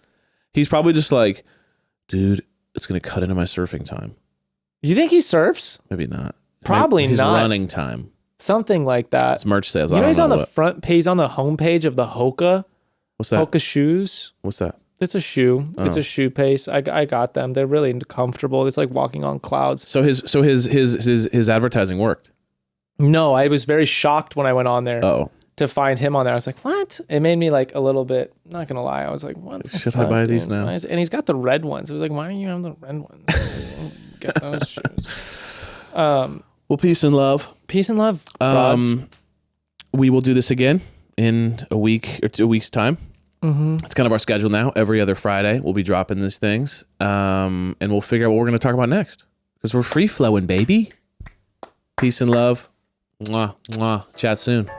He's probably just like, dude, it's going to cut into my surfing time. You think he surfs? Maybe not. Probably his not. running time. Something like that. It's merch sales. You I know, don't he's know on the what. front page, on the homepage of the Hoka What's that? Hoka shoes. What's that? It's a shoe. It's Oh. a shoe pace. I got them. They're really comfortable. It's like walking on clouds. So his advertising worked. No, I was very shocked when I went on there Oh, to find him on there. I was like, what? It made me like a little bit, not gonna lie. I was like, what? the Should I fuck, buy these dude? now? And he's got the red ones. I was like, why don't you have the red ones? Get those shoes. well, peace and love. Peace and love, broads. We will do this again in a week or 2 weeks' time. It's kind of our schedule now. Every other Friday, we'll be dropping these things, and we'll figure out what we're going to talk about next because we're free flowing, baby. Peace and love. Mwah, mwah. Chat soon.